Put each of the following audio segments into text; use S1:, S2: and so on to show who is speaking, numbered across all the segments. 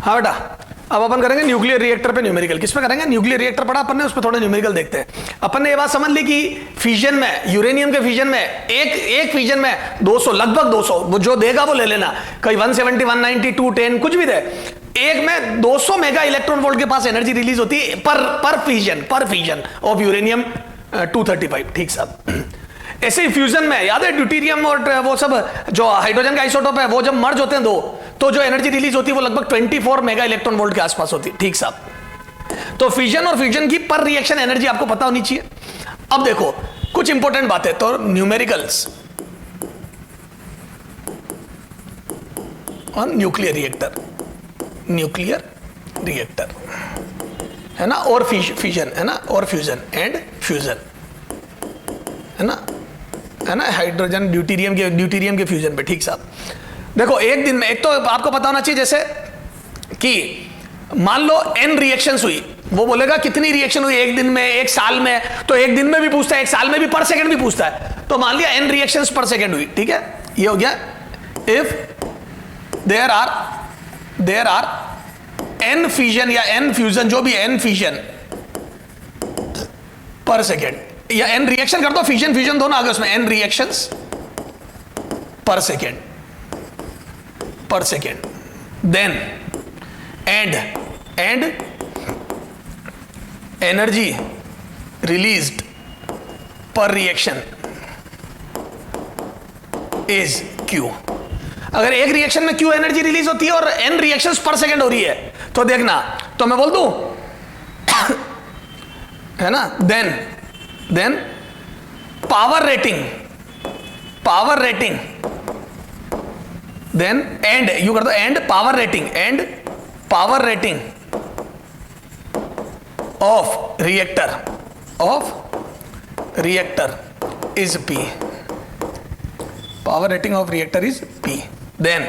S1: हाँ बेटा, अब अपन करेंगे न्यूक्लियर रिएक्टर पे न्यूमेरिकल। किस पे करेंगे? न्यूक्लियर रिएक्टर पढ़ा अपन ने, उस पे थोड़ा न्यूमेरिकल देखते हैं। अपन ने ये बात समझ ली कि फ्यूजन में, यूरेनियम के फ्यूजन में एक फ्यूजन में 200, लगभग 200, वो जो देगा वो ले लेना, कहीं 170, 190, 210 कुछ भी दे, एक में 200 मेगा इलेक्ट्रॉन वोल्ट के पास एनर्जी रिलीज होती है पर फ्यूजन ऑफ यूरेनियम 235। ठीक साहब। ऐसे ही फ्यूजन में याद है ड्यूटेरियम और वो सब जो हाइड्रोजन का आइसोटोप है, वो जब मर्ज होते हैं दो, तो जो एनर्जी रिलीज होती है वो लगभग 24 मेगा इलेक्ट्रॉन वोल्ट के आसपास होती है। ठीक साहब। तो फ्यूजन और फ्यूजन की पर रिएक्शन एनर्जी आपको पता होनी चाहिए। अब देखो कुछ इंपॉर्टेंट बातें, तो न्यूमेरिकल्स ऑन न्यूक्लियर रिएक्टर है ना, और फ्यूजन है ना, और फ्यूजन एंड फ्यूजन है ना, हाइड्रोजन ड्यूटेरियम के फ्यूजन पे। ठीक साहब। देखो एक दिन में, एक तो आपको पता होना चाहिए जैसे कि मान लो n रिएक्शंस हुई, वो बोलेगा कितनी रिएक्शन हुई एक दिन में, एक साल में, तो एक दिन में भी पूछता है, एक साल में भी, पर सेकंड भी पूछता है। तो मान लिया n रिएक्शंस पर सेकंड हुई। ठीक है, ये हो गया if there are n fusion या n फ्यूजन, जो भी n फ्यूजन पर सेकेंड, या n रिएक्शन कर दो, फ्यूजन दोनों आ गए उसमें, n reactions per second, then and energy released per reaction is Q। अगर एक रिएक्शन में Q एनर्जी रिलीज होती है और n रिएक्शंस पर सेकेंड हो रही है, तो देखना, तो मैं बोल दूं है ना, then power rating then and, यू कर दो and power rating of reactor is P। Power rating of reactor is P। Then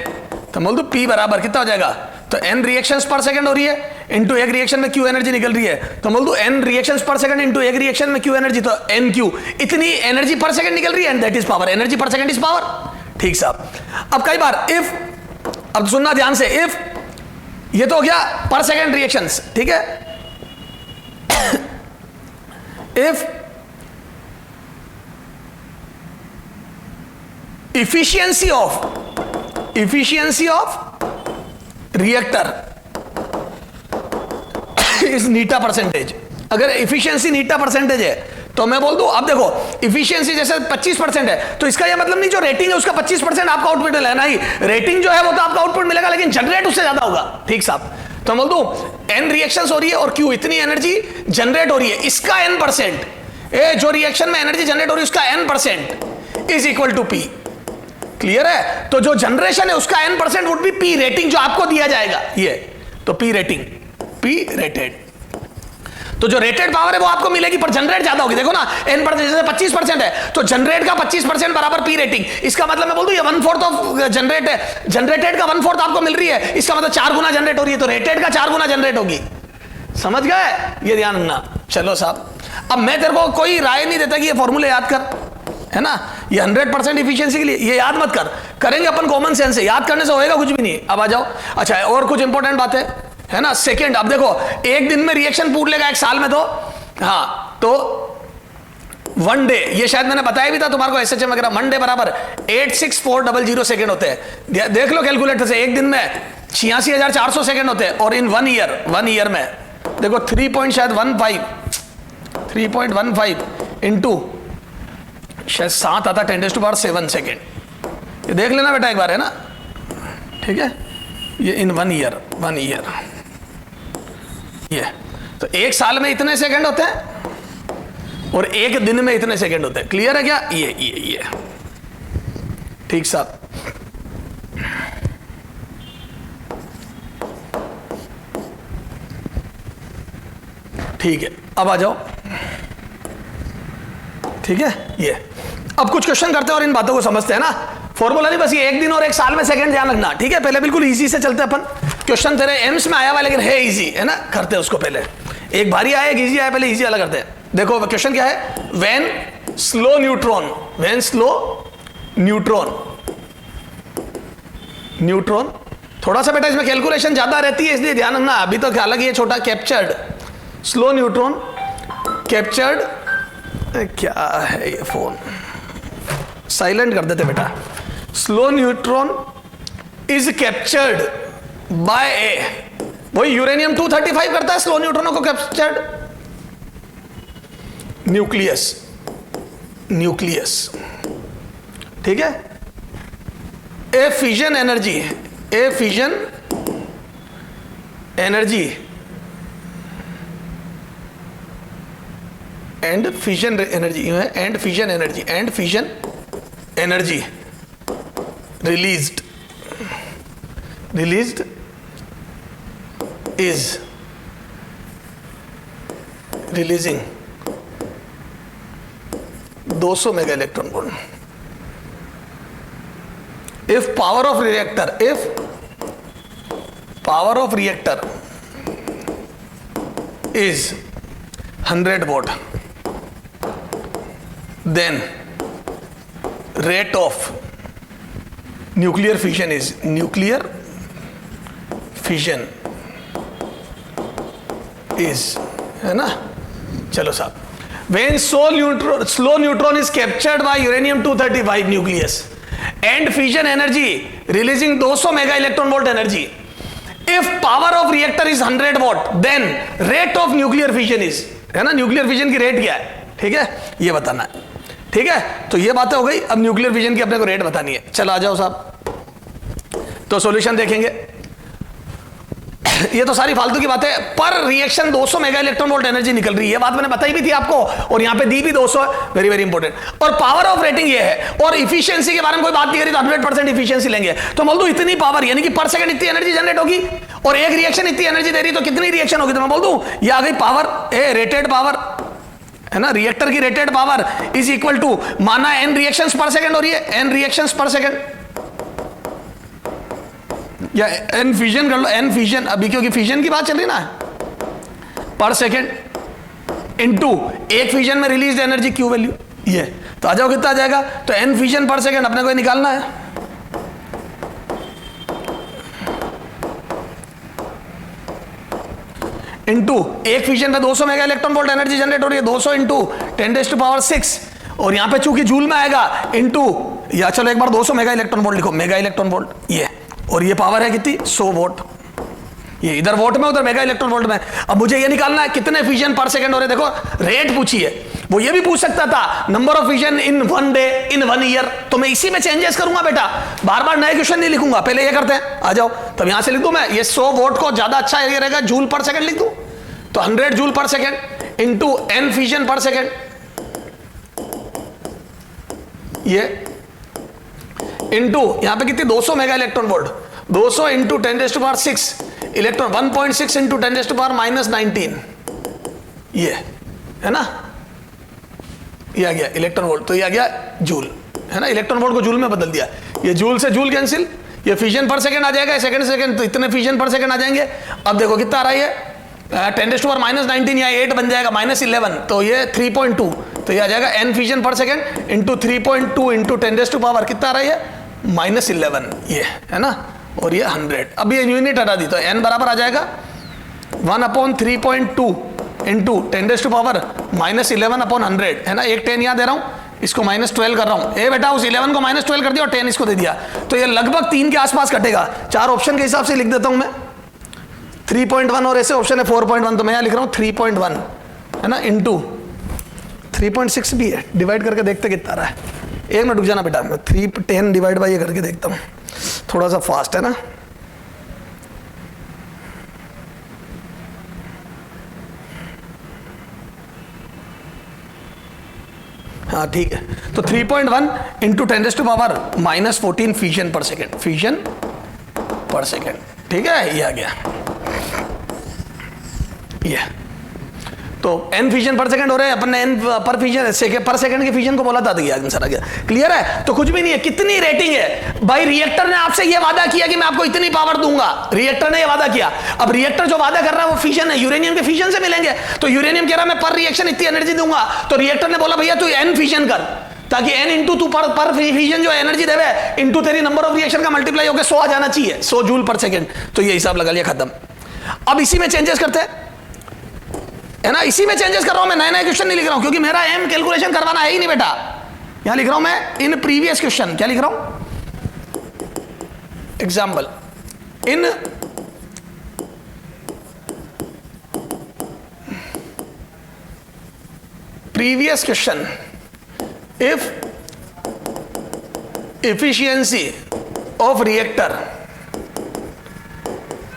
S1: तो बोल दो P बराबर कितना हो जाएगा, तो n रिएक्शंस पर सेकंड हो रही है इंटू एक रिएक्शन में Q एनर्जी निकल रही है, तो बोल दो n reactions per second into एक रिएक्शन में Q एनर्जी, तो NQ, इतनी एनर्जी पर सेकंड निकल रही है, and that is power. Energy पर सेकंड इज पावर। ठीक साहब। अब कई बार इफ, अब सुनना ध्यान से, इफ ये तो हो गया पर सेकंड रिएक्शंस, ठीक है, if efficiency of reactor is Neeta percentage, अगर efficiency नीटा परसेंटेज है तो मैं बोल दूं, अब देखो efficiency जैसे 25% है, तो इसका यह मतलब नहीं जो रेटिंग है उसका 25% आपका आउटपुट मिलेगा, नहीं, रेटिंग जो है वो तो आपका आउटपुट मिलेगा, लेकिन जनरेट उससे ज्यादा होगा। ठीक साहब। तो मैं बोल दूं n रिएक्शंस हो रही है और Q इतनी एनर्जी जनरेट हो रही है, इसका n%, जो रिएक्शन में एनर्जी जनरेट हो रही है उसका n% is equal to P। Clear है? तो जो जनरेशन है उसका n% would be P rating, जो आपको दिया जाएगा ये, तो P रेटेड, तो जो रेटेड पावर है वो आपको मिलेगी, पर जनरेट ज्यादा होगी। देखो ना, n% जैसे 25% है, तो जनरेट का 25% बराबर P रेटिंग। इसका मतलब मैं बोल दूं ये 1/4 ऑफ जनरेट है, जनरेटेड का 1/4 आपको मिल रही है, इसका मतलब 4 गुना जनरेट हो रही है, तो रेटेड का 4 गुना जनरेट होगी। समझ गए? ये ध्यान रखना। चलो साहब, अब मैं तेरे को कोई राय नहीं देता कि ये फॉर्मूले याद कर, है ना, ये 100% इफिशिएंसी के लिए, ये याद मत कर, करेंगे अपन कॉमन सेंस से, याद करने से होएगा कुछ भी नहीं। अब आ जाओ, अच्छा और कुछ इंपॉर्टेंट बात है ना, सेकंड, अब देखो एक दिन में रिएक्शन पूछ लेगा, एक साल में तो, हाँ, तो 1 डे, ये शायद मैंने बताया भी था तुम्हारे को SHM वगैरह, 1 डे बराबर 86400 सेकंड होते हैं। देख लो कैलकुलेटर से, एक दिन में 86,400 सेकंड होते हैं, और इन 1 ईयर में देखो 3.15 इंटू शायद 7 आता, 10⁻7 सेकेंड। ये देख लेना बेटा एक बार, है ना, ठीक है, ये इन 1 ईयर, ये तो एक साल में इतने सेकंड होते हैं और एक दिन में इतने सेकंड होते हैं। क्लियर है क्या? ये ठीक साहब। ठीक है, अब आ जाओ, ठीक है, ये अब कुछ क्वेश्चन करते हैं और इन बातों को समझते हैं ना। फॉर्मूला नहीं, बस ये एक दिन और एक साल में सेकंड ध्यान रखना, ठीक है। पहले बिल्कुल इजी से चलते अपन, क्वेश्चन तेरे एम्स में आया हुआ लेकिन है इजी, है ना, करते हैं उसको पहले। एक भारी आया, एक इजी आया, पहले इजी वाला करते हैं। देखो क्वेश्चन क्या है, व्हेन स्लो न्यूट्रॉन थोड़ा सा बेटा इसमें कैलकुलेशन ज्यादा रहती है, इसलिए ध्यान रखना। अभी तो हालांकि ये छोटा कैप्चर्ड स्लो न्यूट्रॉन, कैप्चर्ड क्या है ये फोन, साइलेंट कर देते बेटा। Slow neutron is captured by a, वही यूरेनियम 235 करता है स्लो न्यूट्रॉनों को कैप्चर्ड। न्यूक्लियस, न्यूक्लियस, ठीक है। A fission energy, a fission energy and fission energy and fission energy and fission energy released is releasing 200 mega electron volt. if power of reactor is 100 watt, then rate of nuclear fission is है ना। चलो साहब, when slow neutron is captured by uranium 235 nucleus and fission energy releasing 200 mega electron volt energy, if power of reactor is 100 watt, then rate of nuclear fission is, है ना, nuclear fission की rate क्या है, ठीक है, ये बताना है, ठीक है। तो ये बातें हो गई। अब न्यूक्लियर फिजन की अपने को रेट बतानी है। चलो आ जाओ साहब, तो सॉल्यूशन देखेंगे। ये तो सारी फालतू की बातें। पर reaction 200 mega electron volt energy निकल रही है, ये बात मैंने बताई भी थी आपको, और यहां पे दी भी 200, वेरी वेरी इंपॉर्टेंट। और पावर ऑफ रेटिंग ये है, और इफिशियंसी के बारे में कोई बात नहीं करी तो 100% इफिशियंसी लेंगे। तो बोल दो इतनी पावर, यानी कि पर सेकंड इतनी एनर्जी जनरेट होगी, और एक रिएक्शन इतनी एनर्जी दे रही तो कितनी रिएक्शन होगी, तो मैं बोल दूं ये आ गई पावर, रेटेड पावर, है ना। रिएक्टर की rated power is equal to, माना n रिएक्शंस पर सेकंड हो रही है, n रिएक्शंस पर सेकंड, या n फिजन कर लो, n फिजन, अभी क्योंकि फिजन की बात चल रही ना, पर सेकंड इनटू एक फिजन में रिलीज एनर्जी क्यू वैल्यू, ये तो आ जाओ कितना आ जाएगा। तो n फिजन पर सेकंड अपने को निकालना है, इनटू एक फिजन पे 200 mega electron volt energy generate हो रही है, 200 इंटू 10⁻6, और यहां पे चूंकि जूल में आएगा इंटू, या चलो एक बार 200 मेगा इलेक्ट्रॉन वोल्ट लिखो, मेगा इलेक्ट्रॉन वोल्ट ये, और ये पावर है कितनी 100 वोल्ट, ये इधर वोल्ट में उधर मेगा इलेक्ट्रॉन वोल्ट में। अब मुझे ये निकालना है कितने फिजन पर सेकंड हो रहे, देखो रेट पूछी है, वो ये भी पूछ सकता था number of fission in 1 day, in 1 year, तो मैं इसी में चेंजेस करूंगा बेटा, बार बार नए क्वेश्चन नहीं लिखूंगा, पहले ये करते हैं। आ जाओ, तब यहां से लिख दूं मैं, ये 100 वोल्ट को ज्यादा अच्छा ये रहेगा, जूल पर सेकंड लिख दूं, तो 100 जूल पर सेकंड इंटू n फिजन पर सेकंड, ये इंटू यहां पे कितनी 200 mega electron volt, 200 into 10⁻6 electron, 1.6 into 10⁻−19, ये है ना, ये आ गया इलेक्ट्रॉन वोल्ट, तो ये आ गया जूल, है ना। इलेक्ट्रॉन वोल्ट को जूल में बदल दिया, ये जूल से जूल कैंसिल, ये फिजन पर सेकंड आ जाएगा, सेकंड तो इतने फिजन पर सेकंड आ जाएंगे। अब देखो कितना आ रहा है ये 10⁻−19, या 8 बन जाएगा, -11, तो ये 3.2, तो ये आ जाएगा n फिजन पर सेकंड इंटू 3.2 इंटू 10⁻, कितना आ रहा है ये -11, ये है ना, और ये 100। अब ये यूनिट हटा दी तो n बराबर आ जाएगा 1/3.2 इंटू 10⁻−11/100, है ना। एक 10 यहाँ दे रहा हूँ, इसको -12 कर रहा हूँ, ए बेटा उस 11 को -12 कर दिया और 10 इसको दे दिया, तो ये लगभग 3 के आसपास कटेगा। 4 ऑप्शन के हिसाब से लिख देता हूँ मैं, 3.1 और ऐसे ऑप्शन है 4.1, तो मैं यहाँ लिख रहा हूँ 3.1, है ना, इंटू 3.6 भी है, डिवाइड करके देखते कितना रहा है। एक मिनट रुक जाना बेटा, मैं 310 डिवाइड बाई ये करके देखता हूँ, थोड़ा सा फास्ट है ना। हाँ ठीक है, तो 3.1 into 10⁻−14 fission per second, fission per second, ठीक है, ये आ गया ये। तो n फिजन पर सेकंड हो रहे हैं, अपन ने n पर फिजन पर सेकंड के फिजन को बोला था, तो ये आंसर आ गया। क्लियर है, तो कुछ भी नहीं है। कितनी रेटिंग है भाई, रिएक्टर ने आपसे ये वादा किया कि मैं आपको इतनी पावर दूंगा, रिएक्टर ने ये वादा किया। अब रिएक्टर जो वादा कर रहा है वो फिजन है, यूरेनियम के फिजन से मिलेंगे, तो यूरेनियम कह रहा है मैं पर रिएक्शन इतनी एनर्जी दूंगा, तो रिएक्टर ने बोला भैया तू n फिजन कर, ताकि n इंटू तू पर फिजन जो एनर्जी देवे इंटू तेरी नंबर ऑफ रिएक्शन का मल्टीप्लाई होकर 100 आ जाना चाहिए, 100 जूल पर सेकेंड। तो ये हिसाब लगा लिया, खत्म। अब इसी में चेंजेस करते हैं, है ना, इसी में चेंजेस कर रहा हूं मैं, नए नए क्वेश्चन नहीं लिख रहा हूं, क्योंकि मेरा एम कैलकुलेशन करवाना है ही नहीं बेटा। यहां लिख रहा हूं मैं इन प्रीवियस क्वेश्चन, क्या लिख रहा हूं, example in previous question, if efficiency of reactor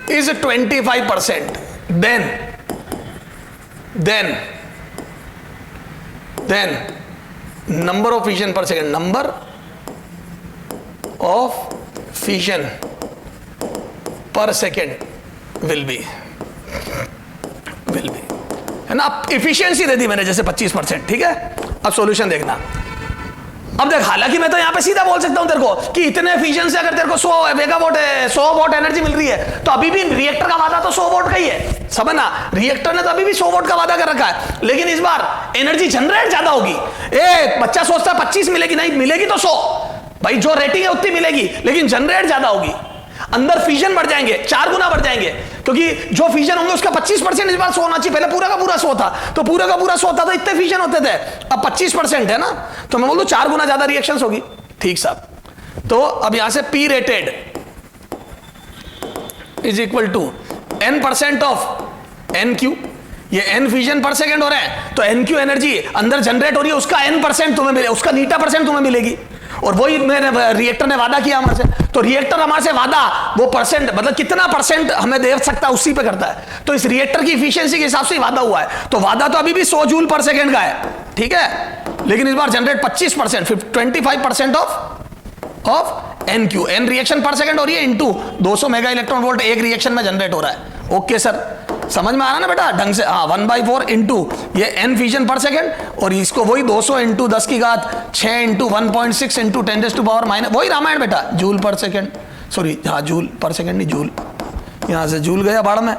S1: is 25%, then number of fission per second, number of fission per second will be, है ना। अब इफिशियंसी दे दी मैंने जैसे 25%, ठीक है। अब सॉल्यूशन देखना। अब देख, हालांकि मैं तो यहां पे सीधा बोल सकता हूं तेरे को कि इतने एफिशिएंसी से अगर तेरे को 100 मेगावाट है, 100 वॉट एनर्जी मिल रही है, तो अभी भी रिएक्टर का वादा तो 100 वॉट का ही है, समझना। रिएक्टर ने तो अभी भी 100 वॉट का वादा कर रखा है, लेकिन इस बार एनर्जी जनरेट ज्यादा होगी। बच्चा सोचता है 25 मिलेगी, नहीं मिलेगी तो 100, भाई जो रेटिंग है उतनी मिलेगी, लेकिन जनरेट ज्यादा होगी। अंदर फ्यूजन बढ़ जाएंगे, 4 गुना बढ़ जाएंगे, क्योंकि जो फ्यूजन होंगे उसका 25% इस बार 100 होना चाहिए। पहले पूरा का पूरा 100 था, तो पूरा का पूरा 100 था तो इतने फ्यूजन होते थे। अब 25% है ना, तो मैं बोल दूं 4 गुना ज्यादा रिएक्शंस होगी, ठीक साहब। तो अब यहां से P rated is equal to n% of NQ, ये n फ्यूजन पर सेकेंड हो रहे हैं, तो NQ एनर्जी अंदर जनरेट हो रही है, उसका n% तुम्हें मिले, उसका %% तुम्हें मिलेगी। और वही मैंने रिएक्टर ने वादा किया हमारे से, तो रिएक्टर हमारे से वादा वो परसेंट, मतलब कितना परसेंट हमें दे सकता है उसी पे करता है। तो इस रिएक्टर की इफिशियंसी के हिसाब से वादा हुआ है, तो वादा तो अभी भी 100 जूल पर सेकेंड का है, ठीक है, लेकिन इस बार generate 25%, 25% of NQ, n reaction per second हो रही है, इंटू 200 मेगा इलेक्ट्रॉन वोल्ट एक रिएक्शन में जनरेट हो रहा है। ओके सर, समझ में आ रहा ना बेटा ढंग से। हाँ, 1/4 इंटू ये n फ्यूजन पर सेकेंड, और इसको वही 200 इंटू 10 की घात 6 इंटू 1.6 इंटू 10⁻⁻, वही रामायण बेटा, जूल पर सेकेंड, सॉरी हाँ जूल पर सेकेंड नहीं, जूल, यहां से जूल गया बाढ़ में,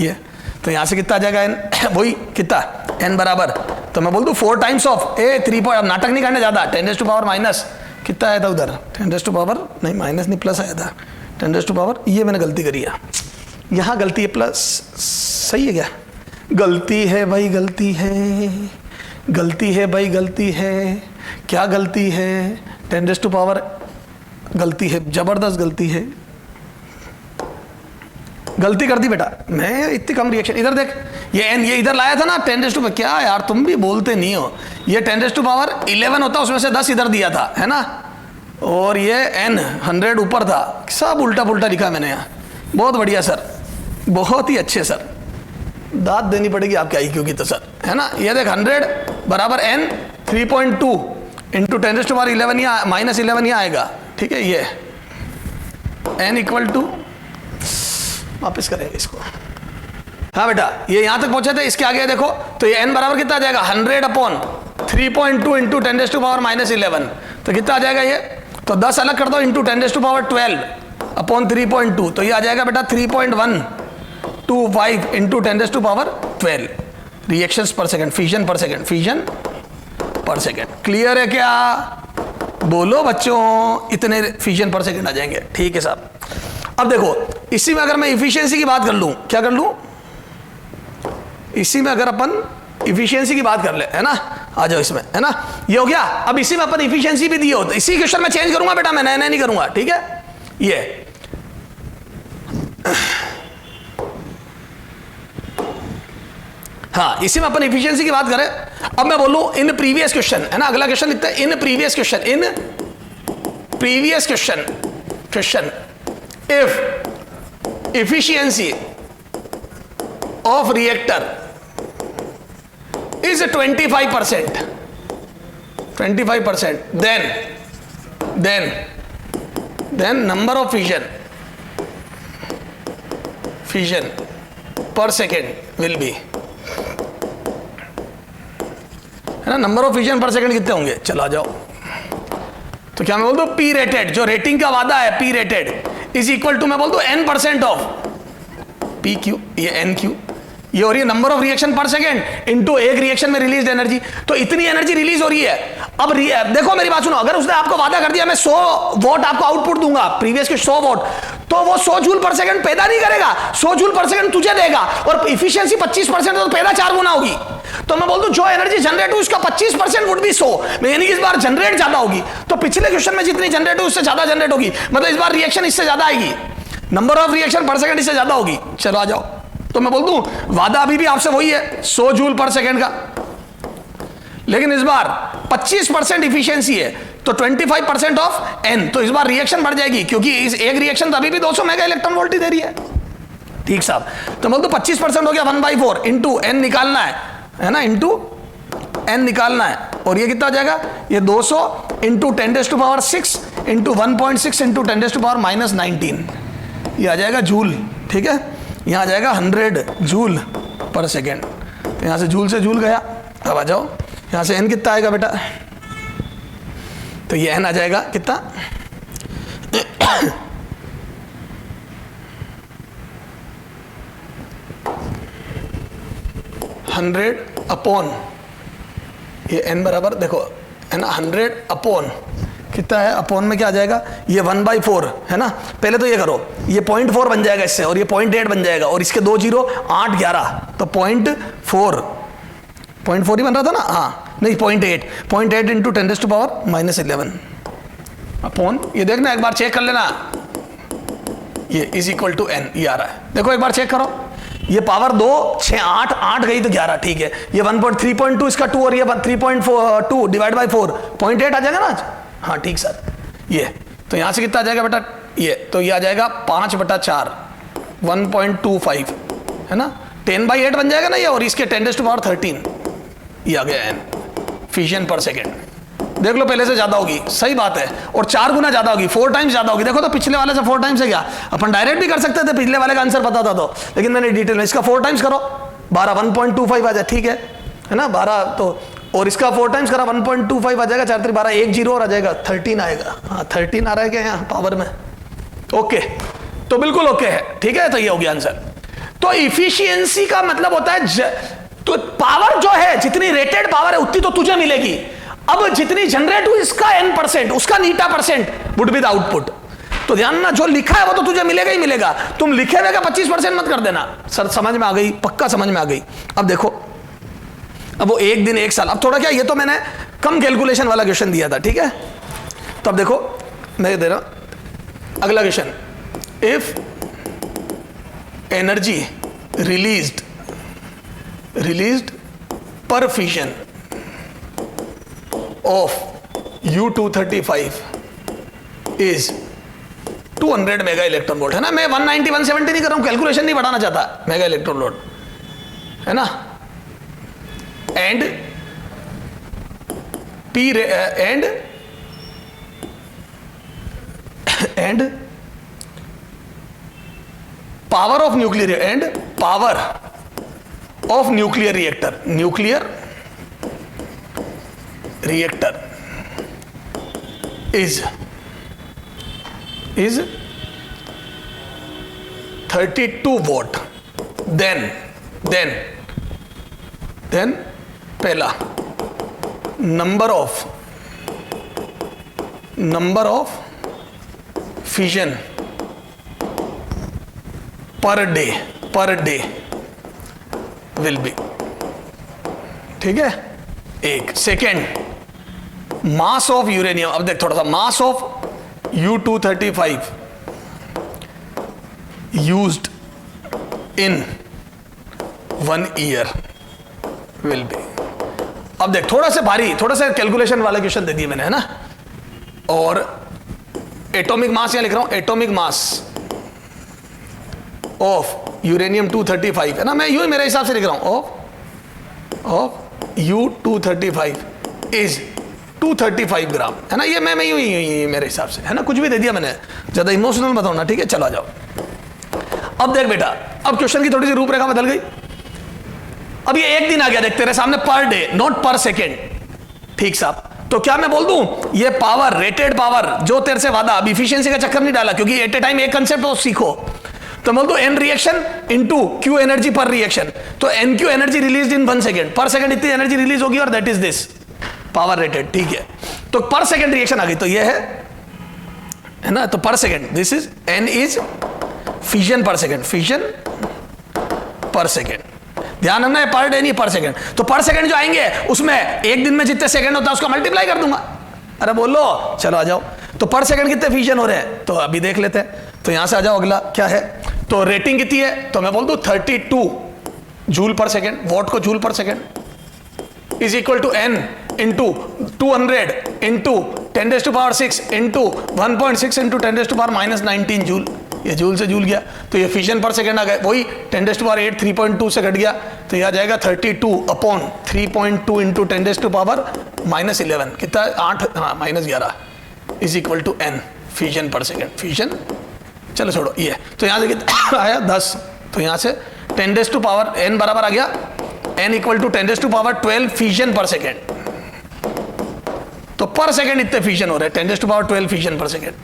S1: ये तो यहां से कितना आ जाएगा n, वही कितना n बराबर, तो मैं बोल दूं 4 टाइम्स ऑफ 3 नाटक नहीं करने ज्यादा, 10⁻⁻, कितना आया था उधर, 10⁻, नहीं माइनस नहीं प्लस आया था, 10⁻, ये मैंने गलती करी है, यहाँ गलती है प्लस, सही है क्या, गलती है भाई, गलती है, गलती है भाई, गलती है, क्या गलती है, 10⁻, गलती है, जबरदस्त गलती है, गलती कर दी बेटा मैं, इतनी कम रिएक्शन। इधर देख, ये n ये इधर लाया था ना 10⁻, क्या यार तुम भी बोलते नहीं हो, ये 10⁻11 होता, उसमें से 10 इधर दिया था, है ना, और ये n 100 ऊपर था, सब उल्टा पुल्टा लिखा मैंने यहाँ। बहुत बढ़िया सर, बहुत ही अच्छे सर, दाद देनी पड़ेगी आपके IQ की तो सर, है ना। ये देख 100 बराबर n 3.2 इंटू 10⁻11 या -11 यहाँ आएगा, ठीक है, ये n इक्वल टू, वापस करेंगे इसको, हाँ बेटा ये यहां तक पहुंचे थे, इसके आगे देखो तो ये n बराबर कितना आ जाएगा 100/3.2 इंटू 10⁻11, तो कितना आ जाएगा ये, तो 10 अलग कर दो इंटू 10⁻12/3.2, तो ये आ जाएगा बेटा 3.125 into 10⁻12 reactions per second, fusion पर सेकंड, फ्यूजन पर सेकंड। क्लियर है क्या, बोलो बच्चों, इतने फ्यूजन पर सेकंड आ जाएंगे, ठीक है साहब। अब देखो इसी में अगर मैं इफिशियंसी की बात कर लूं, क्या कर लूं, इसी में अगर अपन इफिशियंसी की बात कर ले, है ना, आ जाओ इसमें, है ना, ये हो गया। अब इसी में अपन इफिशियंसी भी दिए हो, तो इसी क्वेश्चन में चेंज करूंगा बेटा मैं, नया नहीं करूंगा, ठीक है। ये हाँ, इसी में अपन इफिशियंसी की बात करें। अब मैं बोलूं इन प्रीवियस क्वेश्चन, है ना, अगला क्वेश्चन लिखते हैं in previous question, in previous question if efficiency of reactor is 25%, then number of fission per second will be, है ना, नंबर ऑफ फ्यूजन पर सेकंड कितने होंगे, चला जाओ। तो क्या मैं बोल दूं P रेटेड, जो रेटिंग का वादा है P rated is equal to, मैं बोल दूं n% ऑफ PQ, ये NQ, ये हो रही है number of reaction per second into एक रिएक्शन में रिलीज एनर्जी। तो इतनी एनर्जी रिलीज हो रही है। अब देखो मेरी बात सुनो, अगर उसने आपको वादा कर दिया मैं 100 वॉट आपको आउटपुट दूंगा, प्रीवियस के 100 वॉट, तो वो 100 जूल पर सेकंड पैदा नहीं करेगा, 100 जूल पर सेकंड तुझे देगा, और इफिशियंसी 25% तो पैदा 4 गुना होगी। तो मैं बोल दूं जो एनर्जी जनरेट हुई उसका 25% वुड बी 100, यानी कि इस बार जनरेट ज्यादा होगी। तो पिछले क्वेश्चन में जितनी जनरेट हुई उससे ज्यादा जनरेट होगी, मतलब इस बार रिएक्शन इससे ज्यादा आएगी, number of reaction per second इससे ज्यादा होगी। चलो आ जाओ। तो मैं बोल दूं वादा अभी भी आपसे वही है 100 जूल पर सेकंड का, लेकिन इस बार 25% इफिशियंसी है, तो 25% ऑफ एन, तो इस बार रिएक्शन बढ़ जाएगी, क्योंकि इस एक रिएक्शन तो अभी भी 200 मेगा इलेक्ट्रॉन वोल्ट ही दे रही है। ठीक साहब, तो बोल दो 25% हो गया 1/4 इंटू एन निकालना है ना, इंटू एन निकालना है, और ये कितना हो जाएगा, ये 200 इंटू 10⁻6 इंटू 1.6 इंटू 10⁻−19, ये आ जाएगा जूल। ठीक है, यहाँ आ जाएगा 100 जूल पर सेकेंड। तो यहाँ से जूल गया। अब आ जाओ, यहाँ से एन कितना आएगा बेटा, तो ये एन आ जाएगा कितना 100 अपॉन, ये एन बराबर देखो है ना 100 अपॉन कितना है, अपॉन में क्या आ जाएगा, ये 1/4 है ना। पहले तो ये करो, ये 0.4 बन जाएगा इससे, और ये 0.8 बन जाएगा, और इसके 2 0 8 11, तो 0.4 ही बन रहा था ना, हाँ नहीं 0.8 इंटू 10⁻−11 अपॉन, ये देखना एक बार चेक कर लेना, ये इज इक्वल टू एन, ये आ रहा है। देखो एक बार चेक करो, ये पावर 2 6 8 8 गई तो 11, ठीक है। ये 3.2 इसका 2, और ये 3.2 डिवाइड बाई 4 0.8 आ जाएगा ना आज, हाँ ठीक सर। ये तो यहां से कितना आ जाएगा बेटा, ये तो ये आ जाएगा 5/4 1.25 है ना, 10/8 बन जाएगा ना ये, और इसके 10⁻13 ये आ गया एन फिशन पर सेकेंड। देख लो पहले से ज्यादा होगी, सही बात है, और 4 गुना ज्यादा होगी, 4 टाइम्स ज्यादा होगी। देखो तो पिछले वाले से 4 टाइम्स है क्या, अपन डायरेक्ट भी कर सकते थे, पिछले वाले का आंसर पता था तो, लेकिन मैंने डिटेल में इसका 4 टाइम्स करो, 12 1.25 आ जाए, ठीक है ना 12, तो और इसका 4 टाइम्स करा 1.25 आ जाएगा, 4 3 12 1 0 और आ जाएगा 13 आएगा, हाँ 13 आ रहा है क्या यहाँ पावर में, ओके तो बिल्कुल ओके है, ठीक है। तो ये हो गया आंसर। तो इफिशियंसी का मतलब होता है तो पावर जो है, जितनी रेटेड पावर है उतनी तो तुझे मिलेगी। अब जितनी जनरेट हुई इसका n%, उसका नीटा% वुड बी द आउटपुट। तो ध्यान ना, जो लिखा है वो तो तुझे मिलेगा ही मिलेगा, तुम लिखे हुए का 25% मत कर देना। सर समझ में आ गई, पक्का समझ में आ गई। अब देखो, अब वो 1 दिन 1 साल, अब थोड़ा क्या, ये तो मैंने कम कैलकुलेशन वाला क्वेश्चन दिया था, ठीक है। तो अब देखो मैं दे रहा हूं अगला क्वेश्चन, इफ एनर्जी रिलीज्ड पर fission of U235 is 200 mega electron volt, है ना। मैं 190 170 नहीं कर रहा हूं, कैलकुलेशन नहीं बढ़ाना चाहता, मेगा इलेक्ट्रॉन वोल्ट है ना। And P and power of nuclear reactor is 32 watt, then पहला number of fission per day will be, ठीक है। एक सेकेंड, मास ऑफ यूरेनियम, अब देख थोड़ा सा, mass of U235 used in 1 year will be. अब देख थोड़ा सा भारी, थोड़ा सा कैलकुलेशन वाला क्वेश्चन दे दिए मैंने, है ना। और एटॉमिक मास यहां लिख रहा हूं, एटॉमिक मास ऑफ यूरेनियम 235 है ना, मैं यूं ही मेरे हिसाब से लिख रहा हूं, ऑफ U235 इज 235 ग्राम, है ना। ये मैं यूं ही मेरे हिसाब से, है ना, कुछ भी दे दिया मैंने, ज्यादा इमोशनल मत होना, ठीक है। चलो आ जाओ। अब देख बेटा, अब क्वेश्चन की थोड़ी सी रूपरेखा बदल गई। अब ये 1 दिन आ गया, देख तेरे सामने पर डे, नॉट पर सेकेंड, ठीक साहब। तो क्या मैं बोल दूं, ये पावर, रेटेड पावर जो तेरे से वादा, अब इफिशियंसी का चक्कर नहीं डाला, क्योंकि एट ए टाइम एक कंसेप्ट तो सीखो। तो बोल दो N reaction into Q energy per reaction, तो N Q energy release in 1 second, per second इतनी एनर्जी रिलीज होगी और that is this power rated, ठीक है। तो पर सेकेंड रिएक्शन आ गई, तो ये है ना, तो पर second this is an is fission per second, fission per second, ध्यान रखना है पर डे नहीं पर सेकेंड। तो पर सेकेंड जो आएंगे उसमें एक दिन में जितने सेकेंड होता है उसको मल्टीप्लाई कर दूंगा। अरे बोलो, चलो आ जाओ। तो पर सेकेंड कितने फिजन हो रहे हैं तो अभी देख लेते हैं। तो यहां से आ जाओ, अगला क्या है, तो रेटिंग कितनी है, तो मैं बोल दूं 32 जूल पर सेकेंड, वॉट को joule per second is equal to N into 200 into 10⁻6 into 1.6 into 10⁻−19 joule, ये जूल से जूल गया, तो ये फिजन पर सेकेंड आ गए, वही 10⁻8 3.2 से घट गया, तो यह आ जाएगा 32 अपॉन 3.2 इंटू 10⁻−11 कितना 8, हाँ -11 is equal to N fission per second, fission, चलो छोड़ो ये, तो यहां से कितना आया 10, तो यहां से 10⁻, एन बराबर आ गया n equal to 10⁻12 fission per second, तो पर सेकेंड इतने फिजन हो रहे हैं 10⁻12 fission per second.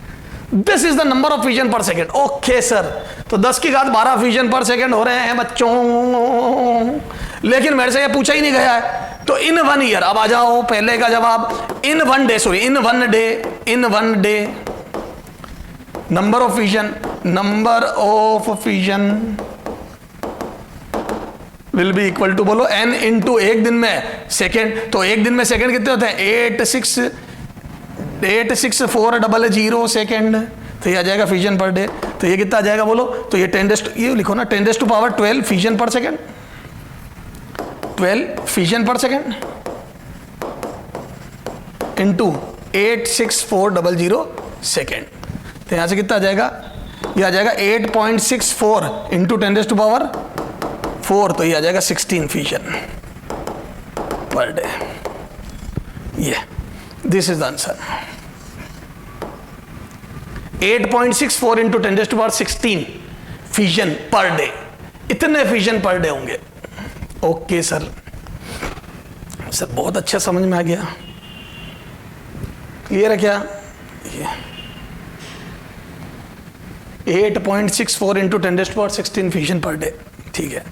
S1: This is the number of fission per second. Okay sir, तो 10 की घात 12 फिजन पर सेकेंड हो रहे हैं बच्चों, लेकिन मेरे से ये पूछा ही नहीं गया है। तो इन 1 ईयर, अब आ जाओ पहले का जवाब, in 1 day, sorry in 1 day number of fission will be equal to, बोलो n इंटू एक दिन में सेकेंड, तो एक दिन में सेकेंड कितने होते हैं 86400 सेकेंड, तो ये आ जाएगा फिजन पर डे। तो ये कितना आ जाएगा बोलो, तो ये 10, ये लिखो ना 10⁻12 fission per second, 12 fission per second into 86400 second, तो यहां से कितना आ जाएगा, ये आ जाएगा 8.64 इंटू 10⁻4, तो ये आ जाएगा 16 फिजन पर डे। ये this is the answer, 8.64 into 10⁻16 fission per day, इतने फिजन पर डे होंगे। ओके सर, बहुत अच्छा समझ में आ गया, क्लियर है क्या, ये 8.64 इंटू 10⁻16 फिजन पर डे, ठीक है।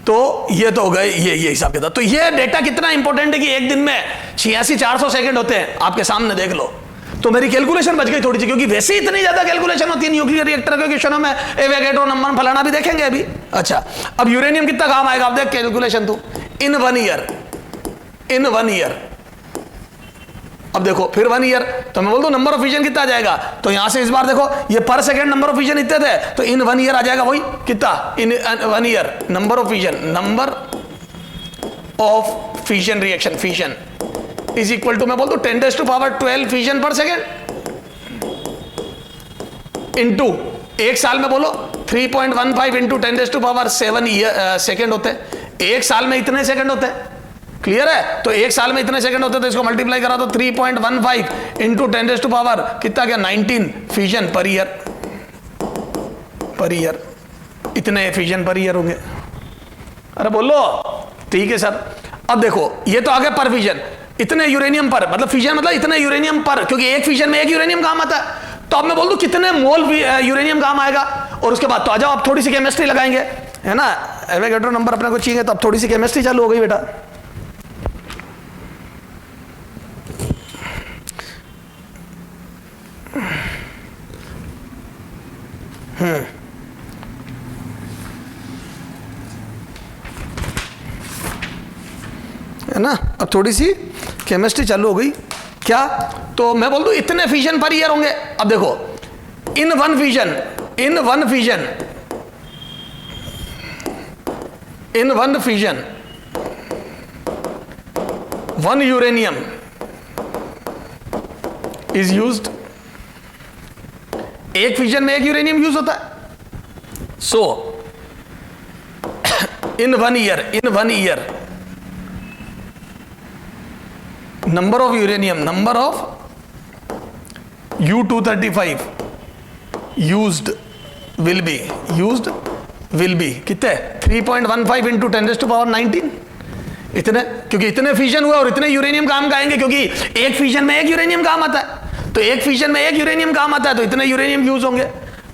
S1: तो ये तो हो गए ये हिसाब किताब। तो ये डेटा कितना इंपॉर्टेंट है कि एक दिन में 86-400 सेकंड होते हैं, आपके सामने देख लो। तो मेरी कैलकुलेशन बच गई थोड़ी सी, क्योंकि वैसे ही इतनी ज्यादा कैलकुलेशन होती है न्यूक्लियर रिएक्टर के क्वेश्चनों में, एवोगैड्रो नंबर फलाना भी देखेंगे अभी। अच्छा, अब यूरेनियम कितना काम आएगा, आप देख कैलकुलेशन तू, इन 1 ईयर, अब देखो फिर 1 ईयर, तो मैं बोल दूं नंबर ऑफ फिजन कितना आ जाएगा, तो यहां से इस बार देखो ये पर सेकंड नंबर ऑफ फिजन इतने थे, तो इन 1 ईयर आ जाएगा वही कितना, in 1 year number of fission reaction, fission is equal to, मैं बोल दूं 10⁻12 फिजन पर सेकेंड इंटू एक साल में बोलो 3.15 इंटू 10⁻7 सेकेंड होते हैं, एक साल में इतने सेकेंड होते हैं, क्लियर है। तो एक साल में इतने सेकंड होते हैं, तो इसको मल्टीप्लाई करा तो 3.15 इंटू 10⁻, कितना गया 19 फिजन पर ईयर, इतने फिजन पर ईयर होंगे। अरे बोलो, ठीक है सर। अब देखो ये तो आ गया पर फिजन, इतने यूरेनियम पर, मतलब फिजन मतलब इतने यूरेनियम पर, क्योंकि एक फिजन में एक यूरेनियम काम आता है। तो अब मैं बोल दूं कितने मोल यूरेनियम काम आएगा, और उसके बाद तो आ जाओ अब थोड़ी सी केमिस्ट्री लगाएंगे, है ना, एवोगैड्रो नंबर अपने को चाहिए, तो अब थोड़ी सी केमिस्ट्री चालू हो गई बेटा। है ना, अब थोड़ी सी केमिस्ट्री चालू हो गई। क्या, तो मैं बोल दूं इतने फिजन पर ईयर होंगे। अब देखो in one fission 1 uranium is used, एक फिजन में 1 यूरेनियम यूज होता है। सो इन 1 year number of uranium, number of U-235 used will be कितने 3.15 इंटू 10⁻19 इतने, क्योंकि इतने फिजन हुआ और इतने यूरेनियम काम आएंगे, क्योंकि एक फिजन में 1 यूरेनियम काम आता है, तो एक फिजन में 1 यूरेनियम काम आता है, तो इतने यूरेनियम यूज होंगे।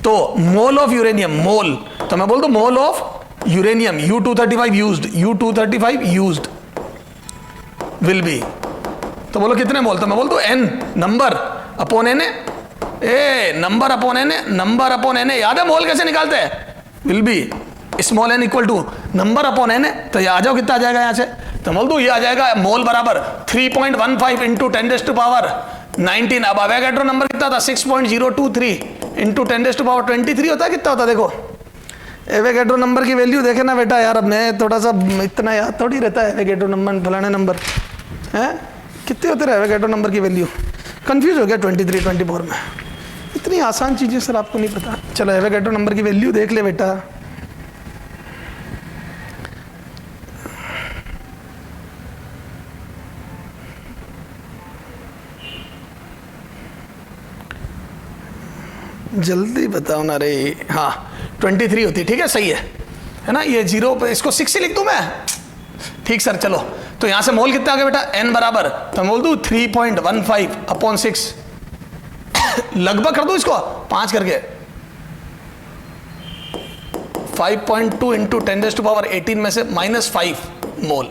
S1: तो मोल ऑफ यूरेनियम, मोल, तो मैं बोल दूं mole of uranium U235 used, U235 used will be, तो बोलो कितने मोल, तो मैं बोल दूं n number upon n, a number upon n, number upon n, याद है मोल कैसे निकालते हैं, will be small n equal to number upon n, तो ये आ जाओ कितना आ जाएगा यहां से, तो बोल दूं ये आ जाएगा मोल बराबर 3.15 इंटू 10⁻19। अब एवोगैड्रो नंबर कितना था 6.023 इंटू 10⁻23 होता है, कितना होता है देखो, एवोगैड्रो नंबर की वैल्यू देखे ना बेटा यार, अब मैं थोड़ा सा इतना याद थोड़ी रहता है एवोगैड्रो नंबर फलाने नंबर है, कितने होते रहे एवोगैड्रो नंबर की वैल्यू, कंफ्यूज हो गया 23 24 में, इतनी आसान चीजें सर आपको नहीं पता। चलो एवोगैड्रो नंबर की वैल्यू देख ले बेटा, जल्दी बताओ ना रे, हाँ 23 होती, ठीक है सही है ना, ये 0 पे इसको 6 ही लिख दूं मैं, ठीक सर। चलो तो यहां से मोल कितना आ गया बेटा, n बराबर, तो मैं बोल दूं 3.15 अपॉन 6 लगभग कर दूं इसको 5 करके, 5.2 इंटू 10⁻18 में से -5 मोल,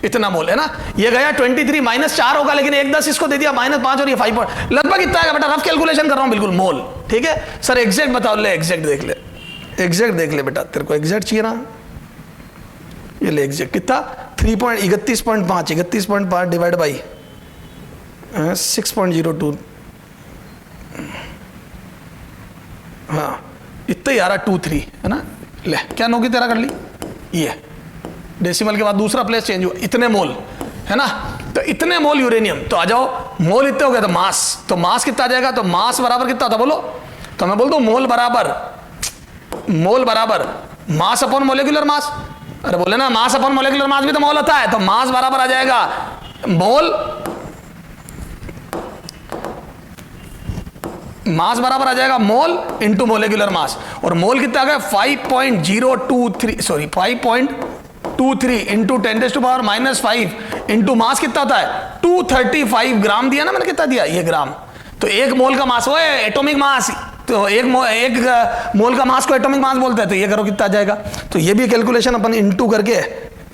S1: इतना मोल है ना, ये गया 23 -4 होगा, लेकिन 1 इसको दे दिया -5 और ये 5 लगभग इतना है बेटा, रफ कैलकुलेशन कर रहा हूं बिल्कुल मोल, ठीक है सर। एग्जैक्ट बताओ, ले एग्जैक्ट देख ले, एग्जैक्ट देख ले बेटा, तेरे को एग्जैक्ट चाहिए ना, ये ले एग्जैक्ट कितना 31.5 डिवाइड बाई 6.02, हाँ इतना ही आ रहा 23 है ना, ले क्या नौकी तेरा कर ली, ये डेसिमल के बाद दूसरा प्लेस चेंज हुआ, इतने मोल है ना, तो इतने मोल यूरेनियम, तो आ जाओ मोल इतने हो गए, तो मास, तो मास कितना आ जाएगा, तो मास बराबर कितना था बोलो, तो मैं बोल दूं मोल बराबर मास अपॉन मोलिकुलर मास, अरे बोले ना मास अपॉन मोलिकुलर मास भी तो मोल होता है, तो मास बराबर आ जाएगा मोल, मास बराबर आ जाएगा मोल इंटू मोलिकुलर मास, और मोल कितना आ गया 5.23 इंटू 10⁻⁻5 इंटू मास कितना होता है 235 ग्राम दिया ना मैंने, कितना दिया ये ग्राम, तो एक मोल का मास वो है एटॉमिक मास, तो एक मोल का मास को एटॉमिक मास बोलते हैं, तो ये करो कितना आ जाएगा, तो ये भी कैलकुलेशन अपन इंटू करके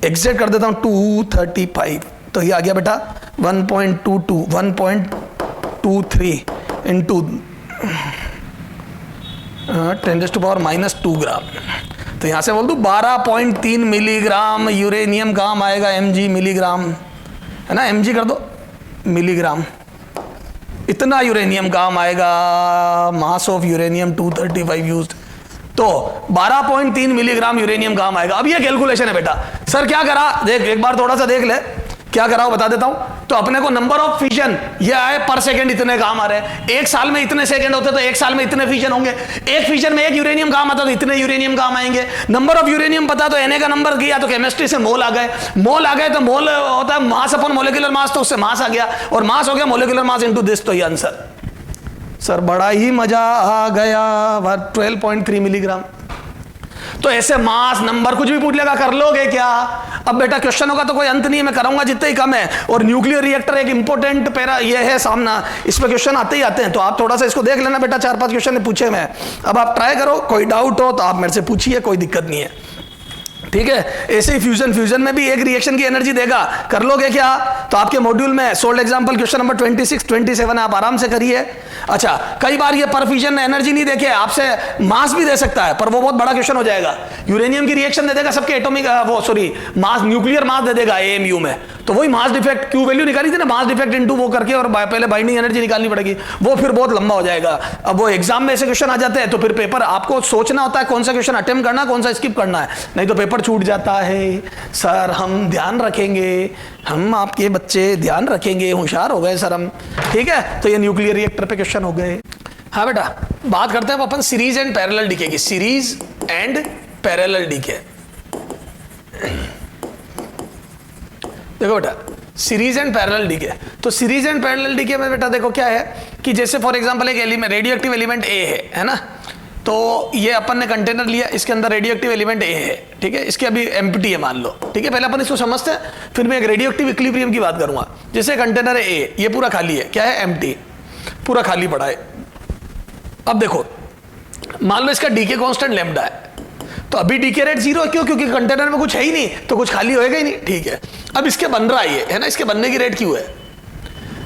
S1: एग्जैक्ट कर देता हूं 235, तो ये आ गया बेटा 1.23 इंटू 10⁻⁻2 ग्राम, तो यहां से बोल दूं 12.3 मिलीग्राम यूरेनियम काम आएगा, mg मिलीग्राम है ना, mg कर दो मिलीग्राम, इतना यूरेनियम काम आएगा, मास ऑफ यूरेनियम 235 यूज्ड, तो 12.3 मिलीग्राम यूरेनियम काम आएगा। अब ये कैलकुलेशन है बेटा, सर क्या करा देख, एक बार थोड़ा सा देख ले क्या करा बता देता हूं, तो अपने को नंबर ऑफ फिजन ये आए पर सेकंड इतने काम आ रहे हैं, एक साल में इतने सेकंड होते तो एक साल में इतने फिजन होंगे, एक फिजन में एक यूरेनियम काम आता तो इतने यूरेनियम काम आएंगे, नंबर ऑफ यूरेनियम पता तो Na का नंबर किया तो केमिस्ट्री से मोल आ गए, तो मोल होता है मास अपॉन मोलिकुलर मास, तो उससे मास आ गया, और मास हो गया मोलिकुलर मास इनटू दिस, तो ये आंसर सर बड़ा ही मजा आ गया 12.3 मिलीग्राम। तो ऐसे मास नंबर कुछ भी पूछ लेगा कर लोगे क्या, अब बेटा क्वेश्चनों का तो कोई अंत नहीं है, मैं कराऊंगा जितने ही कम है, और न्यूक्लियर रिएक्टर एक इंपॉर्टेंट पैरा ये है सामना, इस पे क्वेश्चन आते ही आते हैं, तो आप थोड़ा सा इसको देख लेना बेटा, 4-5 क्वेश्चन पूछे मैं, अब आप ट्राई करो, कोई डाउट हो तो आप मेरे से पूछिए, कोई दिक्कत नहीं है, ठीक है। ऐसे ही फ्यूजन में भी एक रिएक्शन की एनर्जी देगा, कर लोगे क्या, तो आपके मॉड्यूल में सोल्ड एग्जांपल क्वेश्चन नंबर 26 27 आप आराम से करिए। अच्छा कई बार ये परफ्यूजन एनर्जी नहीं देके आपसे मास भी दे सकता है, पर वो बहुत बड़ा क्वेश्चन हो जाएगा, यूरेनियम की रिएक्शन दे देगा सबके एटॉमिक मास न्यूक्लियर मास दे देगा AMU में, तो वही मास डिफेक्ट क्यू वैल्यू निकाली थी ना, मास डिफेक्ट इनटू वो करके, और पहले बाइंडिंग एनर्जी निकालनी पड़ेगी, वो फिर बहुत लंबा हो जाएगा। अब वो एग्जाम में ऐसे क्वेश्चन आ जाते हैं, तो फिर पेपर आपको सोचना होता है कौन सा क्वेश्चन अटेम्प्ट करना, कौन सा स्किप करना है, नहीं तो पेपर छूट जाता है। सर हम ध्यान रखेंगे, हम आपके बच्चे ध्यान रखेंगे, होशियार हो गए सर हम, ठीक है। तो ये न्यूक्लियर रिएक्टर पे क्वेश्चन हो गए। हाँ बेटा बात करते हैं अपन सीरीज एंड पैरेलल डीके की, सीरीज एंड पैरेलल डीके। देखो बेटा सीरीज एंड पैरेलल डीके, तो सीरीज एंड पैरेलल डीके में बेटा देखो क्या है कि जैसे फॉर एग्जांपल एक एलिमेंट रेडियो एक्टिव एलिमेंट ए है ना, तो ये अपन ने कंटेनर लिया, इसके अंदर रेडियो एक्टिव एलिमेंट ए है, ठीक है, इसके अभी एम्प्टी है मान लो, ठीक है, पहले अपन इसको समझते हैं, फिर मैं एक रेडियो एक्टिव इक्विलिब्रियम की बात करूंगा। जैसे कंटेनर है ए, ये पूरा खाली है, क्या है एम्प्टी, पूरा खाली पड़ा है। अब देखो मान लो इसका डीके कांस्टेंट लैम्डा है, तो अभी डीके रेट 0 है। क्यों? क्योंकि कंटेनर में कुछ है ही नहीं, तो कुछ खाली होएगा ही नहीं। ठीक है, अब इसके बन रहा है ना, इसके बनने की रेट क्यों है?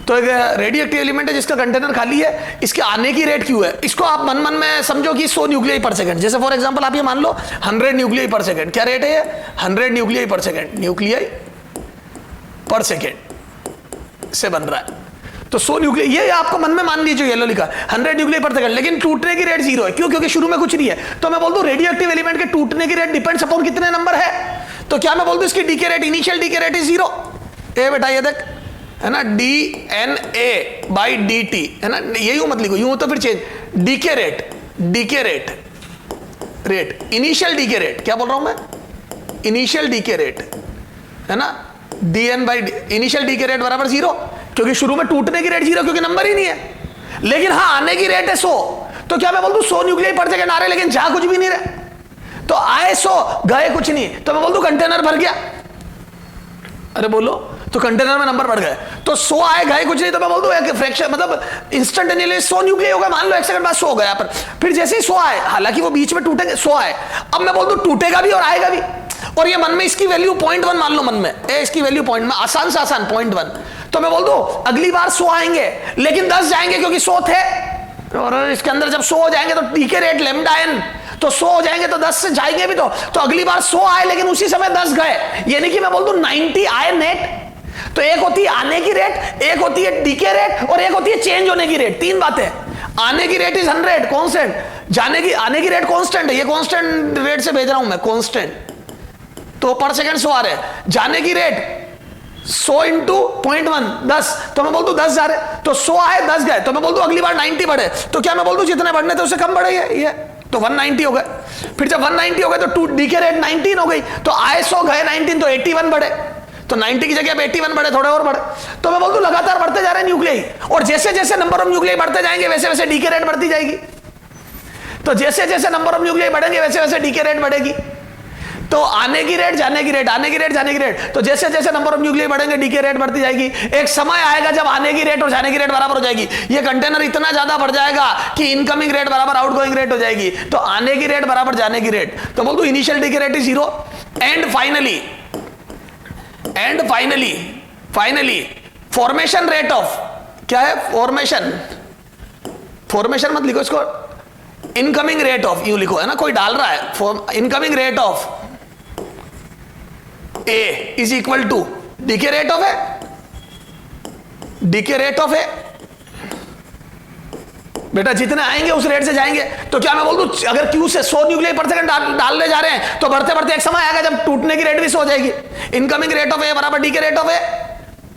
S1: तो एक रेडियोएक्टिव एलिमेंट है जिसका कंटेनर खाली है, इसके आने की रेट क्यों है? इसको आप मन मन में समझो कि 100 न्यूक्लियाई पर सेकंड। जैसे फॉर एग्जांपल आप ये मान लो 100 न्यूक्लियाई पर सेकंड। क्या रेट है ये? 100 न्यूक्लियाई पर सेकंड, न्यूक्लियाई पर सेकंड से बन रहा है। तो 100 न्यूक्लियाई, ये आपको मन में मान लीजिए येलो लिखा 100 न्यूक्लियाई पर सेकंड, लेकिन टूटने की रेट 0 है। क्यों? क्योंकि शुरू में कुछ नहीं है। तो मैं बोल दूं रेडियोएक्टिव एलिमेंट के टूटने की रेट डिपेंड्स अपॉन कितने नंबर है। तो क्या मैं बोल दूं इसकी decay rate, initial decay rate is 0। ए बेटा ये देख, है ना, DNA बाई DT, है ना, ये यूं मत लिखो, यूं तो फिर change, decay rate, decay rate, rate initial decay rate, क्या बोल रहा हूं मैं? इनिशियल डीके रेट, है ना, DN by initial decay rate बराबर 0, क्योंकि शुरू में टूटने की रेट 0, क्योंकि नंबर ही नहीं है। लेकिन हाँ आने की रेट है 100, तो क्या मैं बोल दूं 100 न्यूक्लियाई पर सेकंड आ रहे, लेकिन जा कुछ भी नहीं रहे। तो आए 100, गए कुछ नहीं, तो मैं बोल दूं कंटेनर भर गया। अरे बोलो, तो कंटेनर में नंबर बढ़ गए। तो 100 आए, गए कुछ नहीं, तो मैं बोल दूं एक फ्रैक्शन, मतलब इंस्टेंटेनियसली 100 न्यूक्लियाई हो गया। मान लो 1 सेकंड बाद 100 हो गया पर, फिर जैसे ही 100 आए, हालांकि वो बीच में टूटेंगे, 100 आए, अब मैं बोल दूं टूटेगा भी और आएगा भी। और ये मन में इसकी वैल्यू 0.1 मान लो, मन में इसकी वैल्यू पॉइंट में, आसान से आसान 0.1। तो मैं बोल दूं अगली बार 100 आएंगे, लेकिन 10 जाएंगे क्योंकि 100 थे, और इसके अंदर जब 100 हो जाएंगे तो डीके रेट लैम्डा n, तो 100 हो जाएंगे तो 10 से जाएंगे भी। तो अगली बार 100 आए, लेकिन उसी समय 10 गए। यानी कि मैं बोल दूं 90 आए नेट। तो एक होती है आने की रेट, एक होती है डीके रेट, और एक होती है चेंज होने की रेट। तीन बातें। आने की रेट इज 100 कांस्टेंट, आने की रेट कांस्टेंट है, ये कांस्टेंट रेट से भेज रहा हूं मैं, कांस्टेंट, तो पर सेकंड 100 आ रहे हैं। जाने की रेट 100 इंटू 0.1, 10, तो मैं बोल दूं 10 जा रहे, तो 100 आए 10 गए, तो मैं बोल दूं अगली बार 90 बढ़े। तो क्या मैं बोल दूं जितने बढ़ने थे उससे कम बढ़े ये, तो 190 हो गए। फिर जब 190 हो गए तो डीके रेट 19 हो गई, तो आए 100 गए 19, तो 81 बढ़े। तो 90 की जगह 81 बढ़े, थोड़े और बढ़े। तो मैं बोल दूं लगातार बढ़ते जा रहे हैं न्यूक्लियाई, और जैसे जैसे नंबर ऑफ न्यूक्लियाई बढ़ते जाएंगे वैसे वैसे डीके रेट बढ़ती जाएगी। तो जैसे जैसे नंबर ऑफ न्यूक्लियाई बढ़ेंगे वैसे वैसे डीके रेट बढ़ेगी। तो आने की रेट, जाने की रेट, आने की रेट, जाने की रेट, तो जैसे जैसे नंबर ऑफ न्यूक्लियाई बढ़ेंगे डीके रेट बढ़ती जाएगी। एक समय आएगा जब आने की रेट और जाने की रेट बराबर हो जाएगी। ये कंटेनर इतना ज्यादा बढ़ जाएगा कि इनकमिंग रेट बराबर आउटगोइंग रेट हो जाएगी। तो आने की रेट बराबर जाने की रेट, तो बोल दो initial decay rate is 0, and finally formation rate of, क्या है फॉर्मेशन मत लिखो इसको, इनकमिंग रेट ऑफ यूं लिखो, है ना, कोई डाल रहा है, incoming rate of A is equal to decay rate of A, decay rate of A. बेटा जितने आएंगे उस रेट से जाएंगे। तो क्या मैं बोल दूं अगर क्यू से 100 न्यूक्लियाई पर सेकंड डालने जा रहे हैं, तो बढ़ते बढ़ते एक समय आएगा जब टूटने की रेट भी 100 हो जाएगी। इनकमिंग रेट ऑफ ए बराबर डीके रेट ऑफ ए,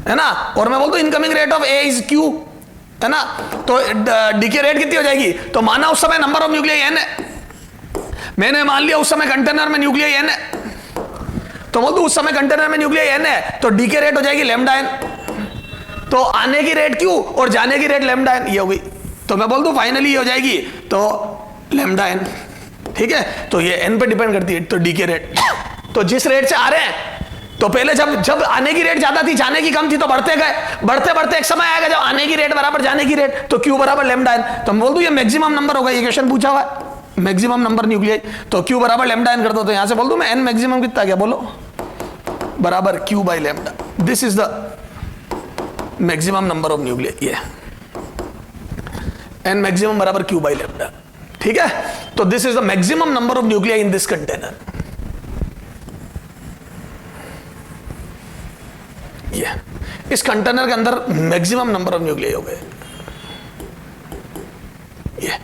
S1: है ना, और मैं बोल दूं incoming rate of A is Q, है ना, तो डीके रेट कितनी हो जाएगी? तो माना उस समय नंबर ऑफ न्यूक्लियाई n है, मैंने मान लिया उस समय कंटेनर में न्यूक्लियाई n है, तो बोल दूं उस समय कंटेनर में न्यूक्लियाई n है, तो डीके रेट हो जाएगी लैम्डा n। तो आने की रेट क्यू और जाने की रेट लैम्डा n, ये हो गई। तो मैं बोल दूं फाइनली हो जाएगी तो लैम्डा n, ठीक है। तो ये n पे डिपेंड करती है, तो डीके रेट। तो जिस रेट से आ रहे हैं, तो पहले जब आने की रेट ज्यादा थी, जाने की कम थी, तो बढ़ते गए, बढ़ते बढ़ते एक समय आएगा जब आने की रेट बराबर जाने की रेट, तो क्यू बराबर लैम्डा n। तो मैं बोल दूं ये मैक्सिमम नंबर होगा, ये क्वेश्चन पूछा हुआ है, मैक्सिमम नंबर न्यूक्लियाई, तो क्यू बराबर लैम्डा n कर दो। तो यहां से बोल दूं मैं n मैक्सिमम कितना, क्या बोलो, बराबर Q by lambda. This is the maximum number of nuclei, ये n मैक्सिमम बराबर क्यू बाई लैम्डा, ठीक है। तो this is the maximum number of nuclei in this container. ये इस कंटेनर के अंदर मैक्सिमम नंबर ऑफ न्यूक्लियाई हो गए, ये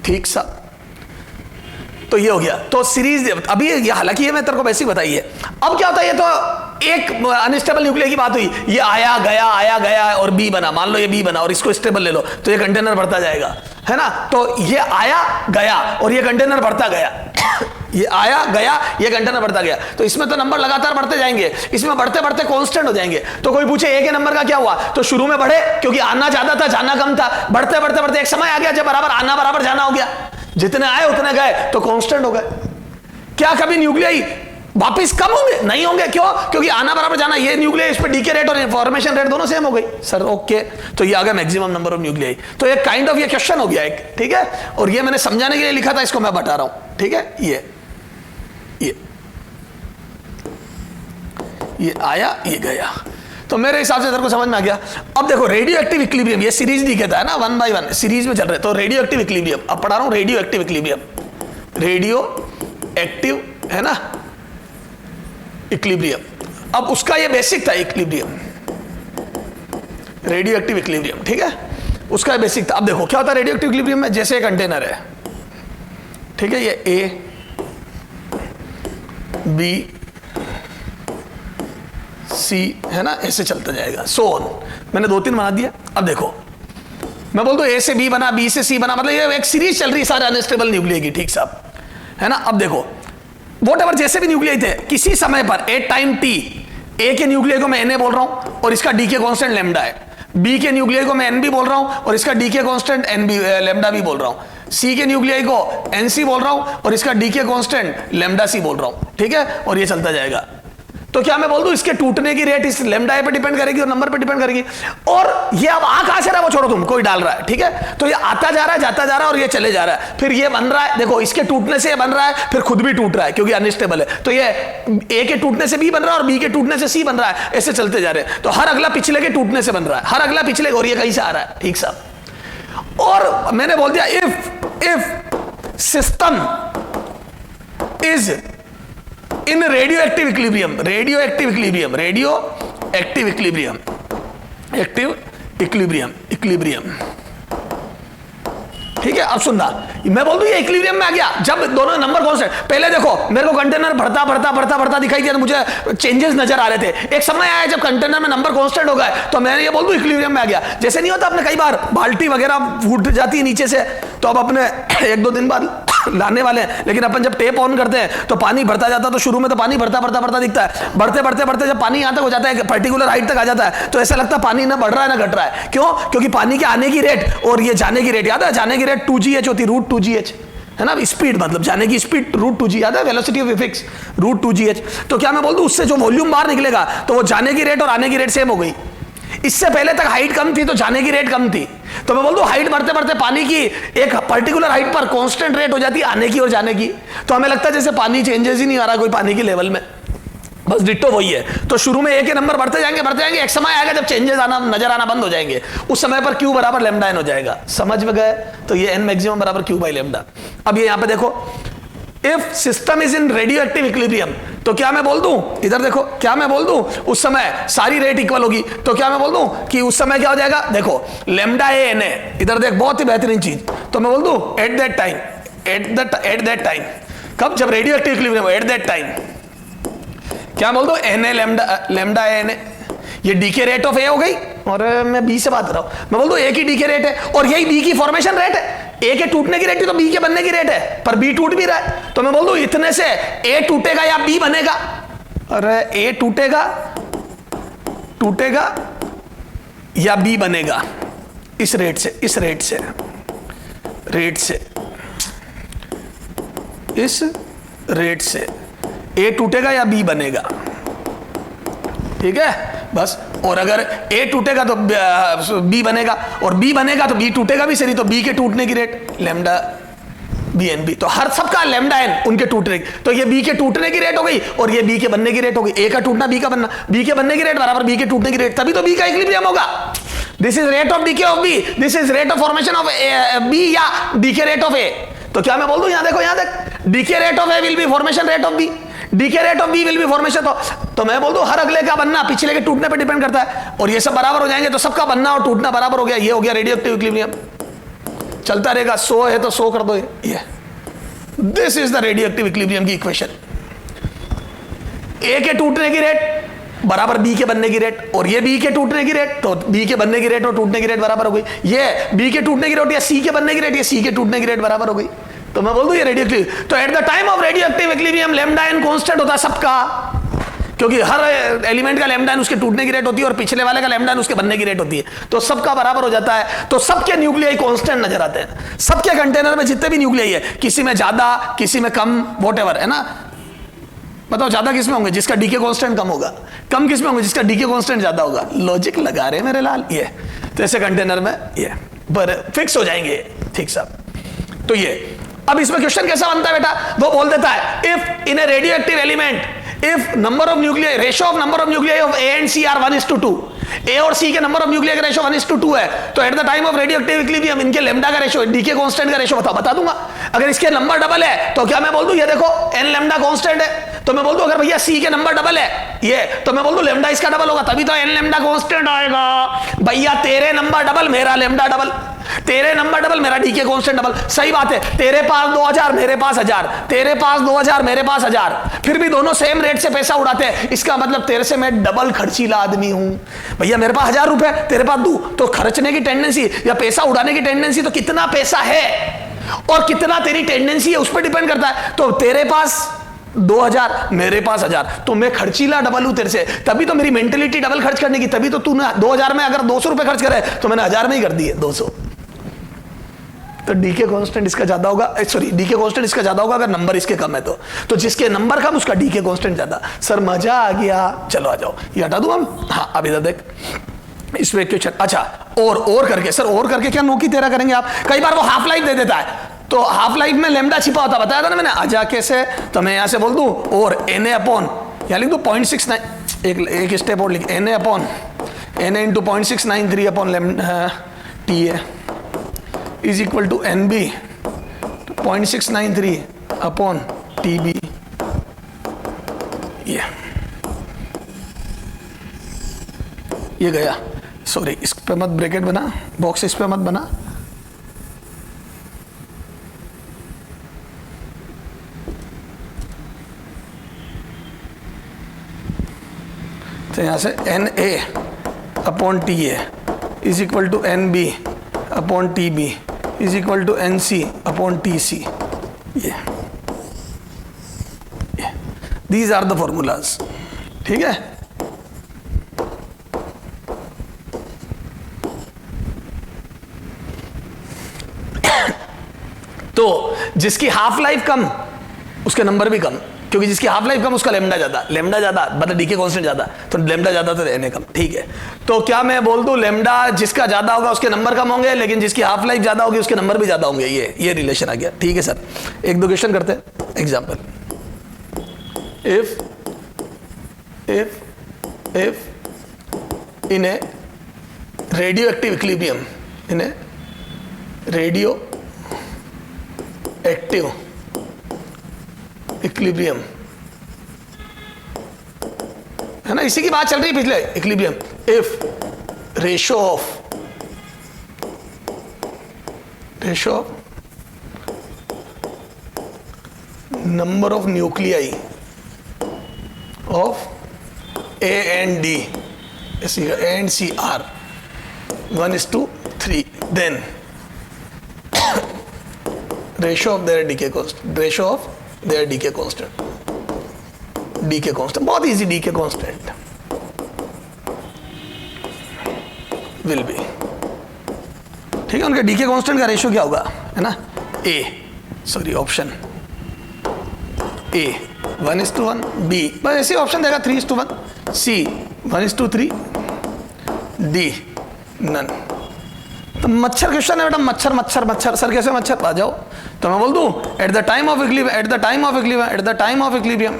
S1: ठीक सा। तो ये हो गया। तो सीरीज अभी ये, हालांकि ये मैं तेरे को वैसे ही बताई है। अब क्या होता है, ये तो एक अनस्टेबल न्यूक्लियर की बात हुई, ये आया गया और बी बना, मान लो ये बी बना और इसको स्टेबल ले लो, तो ये कंटेनर बढ़ता जाएगा, है ना। तो ये आया गया और ये कंटेनर बढ़ता गया, ये आया गया, ये कंटेनर बढ़ता गया। तो इसमें तो नंबर लगातार बढ़ते जाएंगे, इसमें बढ़ते बढ़ते कांस्टेंट हो जाएंगे। तो कोई पूछे ए के नंबर का क्या हुआ, तो शुरू में बढ़े क्योंकि आना ज्यादा था, जाना कम था, बढ़ते बढ़ते बढ़ते एक समय आ गया जब बराबर आना बराबर जाना हो गया, जितने आए उतने गए, तो कांस्टेंट हो गए। क्या कभी न्यूक्लियाई वापिस कम होंगे? नहीं होंगे। क्यों? क्योंकि आना बराबर जाना, ये न्यूक्लियाई, इस पे डीके रेट और फॉर्मेशन रेट दोनों सेम हो गई। सर ओके, तो ये आ गया मैक्सिमम नंबर ऑफ न्यूक्लियाई। तो एक काइंड ऑफ ये क्वेश्चन हो गया एक, ठीक है, और ये मैंने समझाने के लिए लिखा था, इसको मैं बता रहा हूं, ठीक है। ये आया, ये गया, तो मेरे हिसाब से तेरे को समझ में आ गया। अब देखो रेडियो एक्टिव इक्विलिब्रियम, ये सीरीज दिखाता है ना, 1 by 1 सीरीज में चल रहे, तो रेडियो एक्टिव इक्विलिब्रियम अब पढ़ा रहा हूं, radio active equilibrium, radio active है ना इक्विलिब्रियम। अब उसका ये बेसिक था इक्विलिब्रियम, रेडियो एक्टिव इक्विलिब्रियम, ठीक है, उसका बेसिक था। अब देखो क्या होता है रेडियो एक्टिव इक्विलिब्रियम में, जैसे कंटेनर है, ठीक है, ये ए बी सी है ना, ऐसे चलता जाएगा, सो ऑन। मैंने 2-3 बना दिया। अब देखो मैं बोल दो ए से बी बना, बी से सी बना, मतलब ये एक सीरीज चल रही है सारे अनस्टेबल न्यूक्लियाई की, ठीक साहब, है ना। अब देखो वॉटएवर जैसे भी न्यूक्लियाई थे, किसी समय पर एट टाइम टी, ए के न्यूक्लियाई को मैं एन बोल रहा हूं और इसका डीके कांस्टेंट लैम्डा है, बी के न्यूक्लियाई को मैं एन बी बोल रहा हूं और इसका decay constant N B lambda भी बोल रहा हूं, सी के न्यूक्लियाई को एन सी बोल रहा हूं और इसका डीके कांस्टेंट लैम्डा सी बोल रहा हूं, ठीक है, और ये चलता जाएगा। तो क्या मैं बोल दूं इसके टूटने की रेट इस लैम्डा पे डिपेंड करेगी और नंबर पे डिपेंड करेगी। और ये अब आ कहां से रहा है वो छोड़ो, तुम कोई डाल रहा है, ठीक है, तो ये आता जा रहा है, जाता जा रहा है और ये चले जा रहा है, फिर ये बन रहा है, देखो इसके टूटने से ये बन रहा है, फिर खुद भी टूट रहा है क्योंकि अनस्टेबल है, तो ये ए के टूटने से बी बन रहा है और बी के टूटने से सी बन रहा है, ऐसे चलते जा रहे हैं। तो हर अगला पिछले के टूटने से बन रहा है, हर अगला पिछले, और ये कहीं से आ रहा है, ठीक साहब। और मैंने बोल दिया if system is in radio active equilibrium, radio active equilibrium, radio active equilibrium, active equilibrium, equilibrium, ठीक है। अब सुनना, मैं बोल दूं ये इक्विलिब्रियम में आ गया जब दोनों नंबर कांस्टेंट। पहले देखो मेरे को कंटेनर बढ़ता बढ़ता बढ़ता बढ़ता दिखाई दिया, तो मुझे चेंजेस नजर आ रहे थे। एक समय आया जब कंटेनर में नंबर कांस्टेंट हो गए, तो मैंने ये बोल दूं इक्विलिब्रियम में आ गया। जैसे नहीं होता अपने कई बार बाल्टी वगैरह फूट जाती है नीचे से, तो अब अपने 1-2 दिन बाद लाने वाले हैं, लेकिन अपन जब टेप ऑन करते हैं तो पानी बढ़ता जाता है, तो शुरू में तो पानी बढ़ता बढ़ता बढ़ता दिखता है, बढ़ते बढ़ते बढ़ते जब पानी यहां तक हो जाता है, पर्टिकुलर हाइट तक आ जाता है, तो ऐसा लगता है पानी ना बढ़ रहा है ना घट रहा है। क्यों? क्योंकि पानी के आने की रेट और ये जाने की रेट, याद है जाने की रेट 2gh होती, रूट 2gh है ना, स्पीड मतलब जाने की स्पीड रूट 2g, याद है velocity of effects root 2gh। तो क्या मैं बोल दूं उससे जो वॉल्यूम बाहर निकलेगा, तो वो जाने की रेट और आने की रेट सेम हो गई। इससे पहले तक हाइट कम थी तो जाने की रेट कम थी, तो मैं बोल दूं हाइट बढ़ते बढ़ते पानी की एक पर्टिकुलर हाइट पर कांस्टेंट रेट हो जाती है आने की और जाने की, तो हमें लगता है जैसे पानी चेंजेस ही नहीं आ रहा कोई पानी के लेवल में, बस डिट्टो वही है। तो शुरू में ए के नंबर बढ़ते जाएंगे, एक समय आएगा जब चेंजेस आना नजर आना बंद हो जाएंगे, उस समय पर क्यू बराबर लैम्डा एन हो जाएगा। समझ में गए? तो ये एन मैक्सिमम बराबर क्यू बाई लैम्डा। अब ये यहां पे देखो if system is in radio active equilibrium, तो क्या मैं बोल दूं, इधर देखो, क्या मैं बोल दूं उस समय सारी रेट इक्वल होगी, तो क्या मैं बोल दूं कि उस समय क्या हो जाएगा, देखो लैम्डा ए एन ए, इधर देख बहुत ही बेहतरीन चीज, तो मैं बोल दूं एट दैट टाइम, कब, जब radioactive equilibrium, at that time क्या बोल दो N A lambda N A, ये डीके रेट ऑफ ए हो गई, और मैं बी से बात कर रहा हूं, मैं बोल दो ए की डीके रेट है और यही बी की फॉर्मेशन रेट है। ए के टूटने की रेट है तो बी के बनने की रेट है, पर बी टूट भी रहा है, तो मैं बोल दूं इतने से ए टूटेगा या बी बनेगा, अरे ए टूटेगा या बी बनेगा, इस रेट से इस रेट से ए टूटेगा या बी बनेगा, ठीक है बस। और अगर ए टूटेगा तो बी बनेगा, और बी बनेगा तो बी टूटेगा भी, सही, तो बी के टूटने की rate lambda B N B, तो हर सबका लैम्डा एन उनके टूटने, तो ये बी के टूटने की रेट हो गई और ये बी के बनने की रेट हो गई। ए का टूटना बी का बनना, बी के बनने की रेट बराबर बी के टूटने की रेट, तभी तो बी का इक्विलिब्रियम होगा। This is rate of decay of B, this is rate of formation of B या डीके रेट ऑफ ए। तो क्या मैं बोल दूं, यहां देखो, यहां देख, decay rate of A will be formation rate of B, decay rate of B will be formation, तो मैं बोल दूं हर अगले का बनना पिछले के टूटने पे डिपेंड करता है, और ये सब बराबर हो जाएंगे तो सबका बनना और टूटना बराबर हो गया, ये हो गया रेडियो एक्टिव इक्विलिब्रियम। चलता रहेगा, 100 है तो 100 कर दो, ये this is the radio active equilibrium की इक्वेशन। ए के टूटने की रेट बराबर बी के बनने की रेट, और ये बी के टूटने की रेट, तो बी के बनने की रेट और टूटने की रेट बराबर हो गई। ये बी के टूटने की रेट या सी के बनने की रेट, ये सी के टूटने की रेट बराबर हो गई, तो मैं बोल दूं ये रेडियो एक्टिव। तो at the time of radioactive equilibrium lambda N constant होता है सबका, क्योंकि हर एलिमेंट का लैम्डा एन उसके टूटने की रेट होती है और पिछले वाले का लैम्डा एन उसके बनने की रेट होती है, तो सबका बराबर हो जाता है, तो सबके न्यूक्लियाई कांस्टेंट नजर आते हैं। सबके कंटेनर में जितने भी न्यूक्लियाई है, किसी में ज्यादा किसी में कम, व्हाटएवर है ना, बताओ ज्यादा किस में होंगे? जिसका डीके कांस्टेंट कम होगा। कम किस में होंगे? जिसका डीके कांस्टेंट ज्यादा होगा। लॉजिक लगा रहे हैं मेरे लाल। ये तो ऐसे कंटेनर में ये पर फिक्स हो जाएंगे। ठीक साहब, तो ये अब इसमें क्वेश्चन कैसा बनता है बेटा? वो बोल देता है if in a radioactive element if number of nuclear ratio of number of nuclear of A and C are 1:2, A और सी के नंबर ऑफ न्यूक्लियर का रेशियो 1:2 है, तो at the time of radioactive equilibrium इनके lambda का ratio, decay constant का ratio बता दूंगा। अगर इसके नंबर डबल है तो क्या मैं बोल दूं ये देखो एन लेम्डा कांस्टेंट है, तो मैं बोल दूं अगर भैया सी के नंबर डबल है ये, तो मैं बोल दूं लेम्डा इसका डबल होगा, तभी तो एन लेम्डा कांस्टेंट आएगा। भैया तेरे नंबर डबल मेरा लेम्डा डबल, तेरे नंबर डबल मेरा डीके कांस्टेंट डबल। सही बात है, तेरे पास 2000 मेरे पास 1000, तेरे पास 2000 मेरे पास 1000, फिर भी दोनों सेम रेट से पैसा उड़ाते हैं। इसका मतलब तेरे से मैं डबल खर्चीला आदमी हूं। भैया मेरे पास 1000 रुपए, तेरे पास दूं, तो खर्चने की टेंडेंसी या पैसा उड़ाने की टेंडेंसी, तो कितना पैसा है और कितना तेरी टेंडेंसी है उस पर डिपेंड करता है। तो तेरे पास 2000 मेरे पास 1000, तो मैं खर्चीला डबल हूं तेरे से, तभी तो मेरी मेंटेलिटी डबल खर्च करने की, तभी तो तूने 2000 में अगर 200 रुपए खर्च करे तो मैंने 1000 में ही कर दिए 200। तो डीके कांस्टेंट इसका ज्यादा होगा, सॉरी डीके कांस्टेंट इसका ज्यादा होगा अगर नंबर इसके कम है तो जिसके नंबर कम उसका डीके कांस्टेंट ज्यादा। सर मजा आ गया, चलो आ जाओ, ये हटा दूं हम। हाँ अब इधर देख इसमें क्वेश्चन, अच्छा और करके, सर और करके क्या नो की तेरा करेंगे आप? कई बार वो हाफ लाइफ दे देता है, तो हाफ लाइफ में लेम्डा छिपा होता, बताया था ना मैंने। आजा कैसे, तो मैं यहां से बोल दूं और Na अपॉन, यहां लिख दूं 0.69, एक स्टेप और लिख, Na upon Na into 0.693 upon lambda TA is equal to NB 0.693 upon TB। ये गया, सॉरी इस पे मत ब्रैकेट बना, बॉक्स इस पे मत बना। तो यहां से Na upon TA is equal to NB upon TB is equal to NC upon TC। ये दीज आर द फॉर्मूलाज। ठीक है, तो जिसकी हाफ लाइफ कम उसके नंबर भी कम, क्योंकि जिसकी हाफ लाइफ कम उसका लेम्डा ज्यादा मतलब डीके कांस्टेंट ज्यादा, तो लेम्डा ज्यादा तो Na कम। ठीक है, तो क्या मैं बोल दूं लेम्डा जिसका ज्यादा होगा उसके नंबर कम होंगे, लेकिन जिसकी हाफ लाइफ ज्यादा होगी उसके नंबर भी ज्यादा होंगे। ये रिलेशन आ गया। ठीक है सर, एक दो क्वेश्चन करते हैं। Example, if in a radioactive equilibrium, in a radioactive equilibrium, है ना, इसी की बात चल रही है पिछले, equilibrium. If ratio of number of nuclei of A and D and C are 1:3, then ratio of their decay constant, बहुत easy, decay constant will be, ठीक है, उनके decay constant का रेशियो क्या होगा, है ना, ऑप्शन A 1:1, B बस ऐसे ऑप्शन देगा 3:1, C 1:3, D नन। तो मच्छर क्वेश्चन है बेटा, मच्छर सर कैसे मच्छर? आ जाओ, तो मैं बोल दूं eight the time of equilibrium,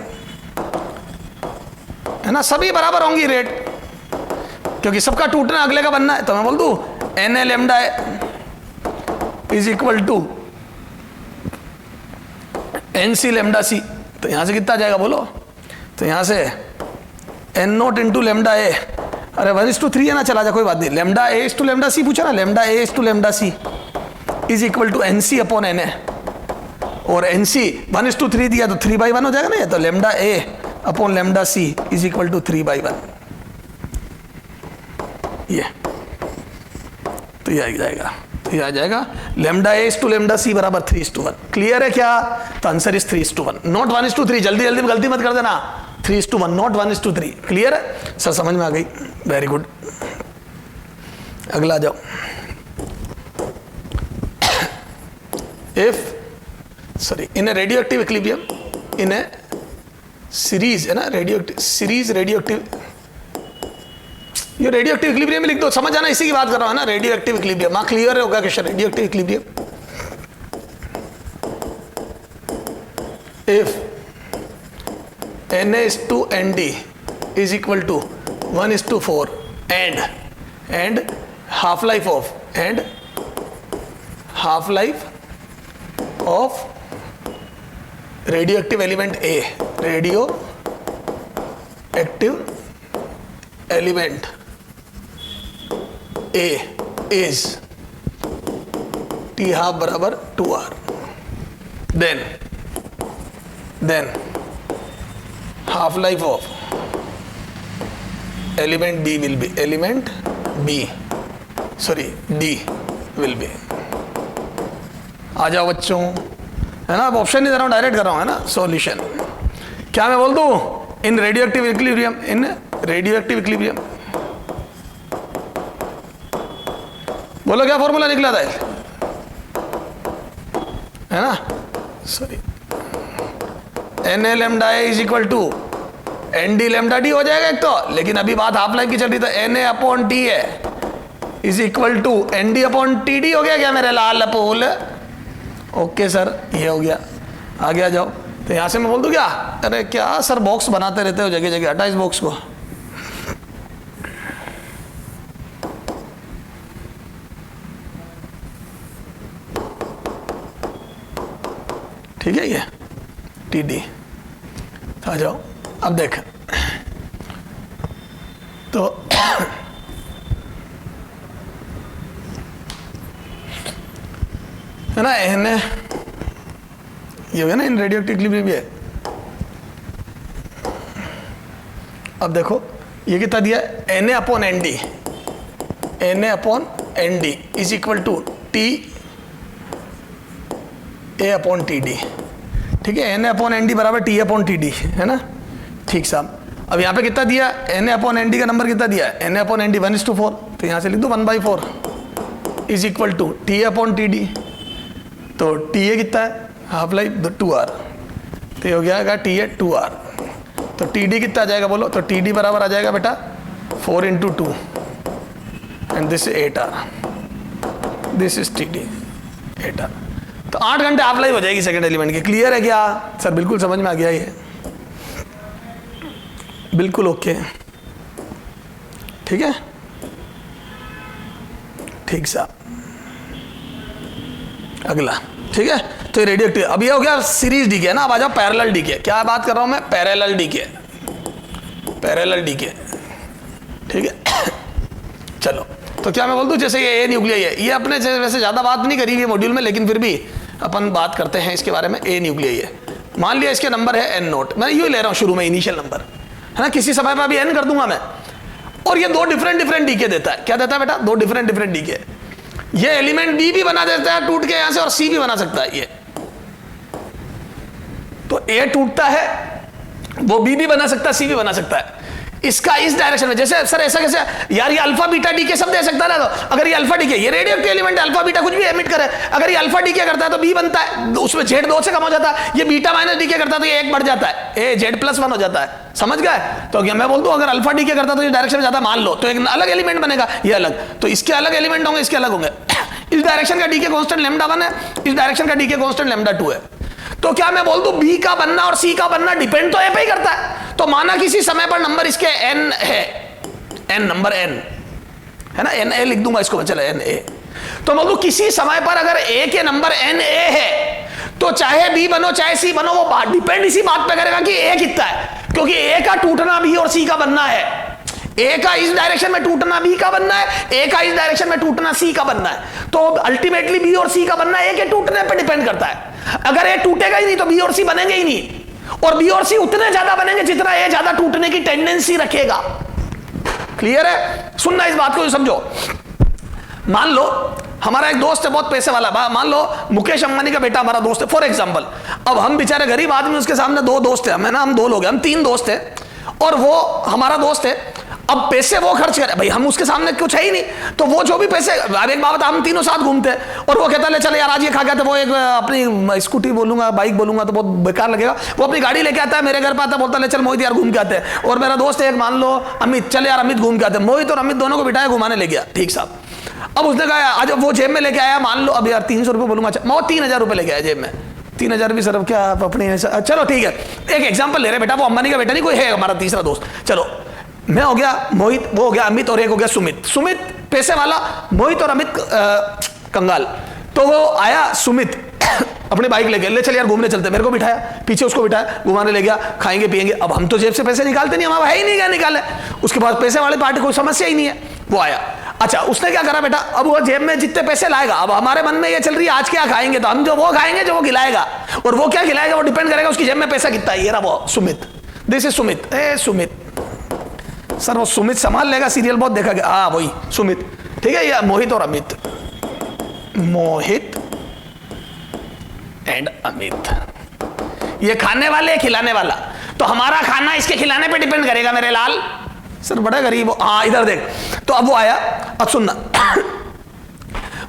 S1: है ना, सभी बराबर होंगी रेट, क्योंकि सबका टूटना अगले का बनना है। तो मैं बोल दूं Na lambda is equal to NC lambda C। तो यहां से कितना जाएगा बोलो? तो यहां से N0 इंटू लेम्डा A, अरे 1:3 है ना, चला जा कोई बात नहीं। Lambda A is to lambda C पूछा ना, lambda A is to lambda C is equal to NC upon Na, और NC 1:3 दिया तो 3/1 हो जाएगा ना ये, तो lambda A upon lambda C is equal to 3/1। ये तो ये आ जाएगा lambda A is to lambda C बराबर 3:1। क्लियर है क्या? तो आंसर इज 3:1, नॉट 1:3। जल्दी में गलती मत कर देना, 3:1 नॉट 1:3। क्लियर है सर? समझ में आ गई, वेरी गुड। अगला आ जाओ, इन a radioactive equilibrium, in A series है ना, रेडियो सीरीज रेडियो एक्टिव, ये रेडियो एक्टिव इक्विलिब्रियम में लिख दो, समझ आना, इसी की बात कर रहा हूं ना, रेडियो एक्टिव इक्विलिब्रियम। हाँ क्लियर होगा question, radio active equilibrium. If Na:2Nd is equal to 1:4 and half life of radioactive element A, radioactive element A is T half बराबर 2R, then half life of element B will be, D will be। आ जाओ बच्चों, है ना, अब option नहीं दे रहा हूं, direct कर रहा हूं, है ना, सॉल्यूशन। क्या मैं बोल दूं, इन रेडियोएक्टिव इक्विलिब्रियम, बोलो क्या फॉर्मूला निकला था, है ना, sorry, Na lambda A is equal to Nd lambda D हो जाएगा एक तो, लेकिन अभी बात हाफ लाइफ की चल रही, तो Na/T है इज इक्वल टू Nd/Td हो गया क्या मेरे लाल फूल? ओके सर, ये हो गया, आगे आ जाओ। तो यहां से मैं बोल दूं क्या, अरे क्या सर बॉक्स बनाते रहते हो जगह जगह, हटा इस बॉक्स को। ठीक है, ये Td, आ जाओ अब देख, तो है ना, Na ये हो गया ना, इन रेडियोएक्टिव इक्विलिब्रियम है। अब देखो ये कितना दिया है, Na/Nd is equal to Ta/Td। ठीक है, Na/Nd बराबर T/Td, है ना, ठीक साहब। अब यहाँ पे कितना दिया, Na/Nd का नंबर कितना दिया है, Na/Nd 1:4, तो यहाँ से लिख दो 1/4 इज इक्वल टू T/Td। तो T कितना है, हाफ लाइफ 2R, तो हो गया T 2R। तो Td कितना आ जाएगा बोलो, तो Td बराबर आ जाएगा बेटा 4 × 2 and this 8R, this is Td 8R। तो 8 घंटे हाफ लाइफ हो जाएगी सेकंड एलिमेंट की। क्लियर है क्या सर? बिल्कुल समझ में आ गया ये, बिल्कुल ओके, ठीक है, ठीक साहब। अगला, ठीक है, तो ये रेडियोएक्टिव, अब ये हो गया सीरीज डीके, है ना। अब आ जाओ पैरेलल डीके। क्या बात कर रहा हूं मैं, पैरेलल डीके, ठीक है। चलो, तो क्या मैं बोल दूं, जैसे ये न्यूक्लियाई है, ये अपने वैसे ज्यादा बात नहीं करी है मॉड्यूल में, लेकिन फिर भी अपन बात करते हैं इसके बारे में। ए न्यूक्लियाई है, मान लिया इसके नंबर है N0, मैं यूं ले रहा हूं शुरू में इनिशियल नंबर, है ना, किसी समय पर अभी N कर दूंगा मैं, और ये 2 डिफरेंट डीके देता है। क्या देता है बेटा, 2 डिफरेंट डीके। ये एलिमेंट बी भी बना देता है टूट के यहां से, और सी भी बना सकता है ये। तो ए टूटता है, वो बी भी बना सकता है, सी भी बना सकता है। इसका इस डायरेक्शन में, जैसे सर ऐसा कैसे यार, ये अल्फा बीटा डीके सब दे सकता है ना। तो अगर ये अल्फा डीके, ये रेडियोएक्टिव एलिमेंट अल्फा बीटा कुछ भी एमिट करे, अगर ये अल्फा डीके करता है तो बी बनता है, उसमें Z 2 से कम हो जाता है। ये बीटा माइनस डीके करता है तो ये 1 बढ़ जाता है, ए Z+1 हो जाता है, समझ गए। तो क्या मैं बोल दूं, अगर अल्फा डीके करता है तो ये डायरेक्शन में जाता है, मान लो, तो एक अलग एलिमेंट बनेगा, ये अलग, तो इसके अलग एलिमेंट होंगे, इसके अलग होंगे। इस डायरेक्शन का डीके कांस्टेंट λ1 है, इस डायरेक्शन का डीके कांस्टेंट λ2 है। तो क्या मैं बोल दूं, बी का बनना और सी का बनना डिपेंड तो ए पे ही करता है। तो माना किसी समय पर नंबर इसके n है, नंबर n है ना, Na लिख दूंगा इसको, चलो Na। तो बोल दूं किसी समय पर अगर a के नंबर Na है, तो चाहे b बनो चाहे c बनो, वो डिपेंड इसी बात पे करेगा कि a कितना है, क्योंकि a का टूटना b और c का बनना है। ए का इस डायरेक्शन में टूटना बी का बनना है, ए का इस डायरेक्शन में टूटना सी का बनना है। तो अल्टीमेटली बी और सी का बनना ए के टूटने पर डिपेंड करता है। अगर ए टूटेगा ही नहीं तो बी और सी बनेंगे ही नहीं, और बी और सी उतने ज्यादा बनेंगे जितना ए ज्यादा टूटने की टेंडेंसी रखेगा। क्लियर है? सुनना इस बात को समझो। मान लो हमारा एक दोस्त है बहुत पैसे वाला, मान लो मुकेश अंबानी का बेटा हमारा दोस्त है फॉर एग्जांपल। अब हम बेचारे गरीब आदमी, उसके सामने 2 दोस्त है, हम 2 लोग हैं, हम 3 दोस्त हैं, और वो हमारा दोस्त है। अब पैसे वो खर्च करे, भाई हम उसके सामने कुछ है ही नहीं, तो वो जो भी पैसे, अब एक बात, हम तीनों साथ घूमते हैं और वो कहता है चले यार आज ये खा गया, तो वो एक अपनी स्कूटी बोलूंगा, बाइक बोलूंगा तो बहुत बेकार लगेगा, वो अपनी गाड़ी लेके आता है मेरे घर पे आता है, बोलता है चल मोहित यार घूम के आते हैं, और मेरा दोस्त है एक मान लो अमित, चल यार अमित घूम के आते हैं, मोहित और अमित दोनों को बिठाया घुमाने ले गया, ठीक साहब। अब उसने कहा आज वो जेब में लेके आया, मान लो अब यार 300 रुपये बोलूंगा, मैं 3000 रुपये लेके आया जेब में, 3000 भी सर क्या आप अपने, चलो ठीक है एक एग्जांपल ले रहे बेटा, वो अंबानी का बेटा नहीं, कोई है हमारा तीसरा दोस्त, चलो मैं हो गया मोहित, वो हो गया अमित, और एक हो गया सुमित। सुमित पैसे वाला, मोहित और अमित कंगाल। तो वो आया सुमित अपनी बाइक लेके, ले चल यार घूमने चलते, मेरे को बिठाया पीछे, उसको बिठाया घुमाने ले गया, खाएंगे पिएंगे। अब हम तो जेब से पैसे निकालते नहीं, हमारा है ही नहीं क्या निकाले, उसके पास पैसे वाले पार्टी कोई समस्या ही नहीं है। वो आया, अच्छा उसने क्या करा बेटा, अब वो जेब में जितने पैसे लाएगा, अब हमारे मन में ये चल रही है आज क्या खाएंगे, तो हम जो वो खाएंगे जो वो खिलाएगा, और वो क्या खिलाएगा वो डिपेंड करेगा उसकी जेब में पैसा कितना है। ये रहा वो Sumit, this is Sumit. A Sumit sir, वो सुमित संभाल लेगा, सीरियल बहुत देखा गया, हाँ वही सुमित, ठीक है। ये मोहित और अमित, मोहित एंड अमित, ये खाने वाले खिलाने वाला, तो हमारा खाना इसके खिलाने पे डिपेंड करेगा मेरे लाल। सर बड़ा गरीब, हाँ इधर देख, तो अब वो आया, अब सुनना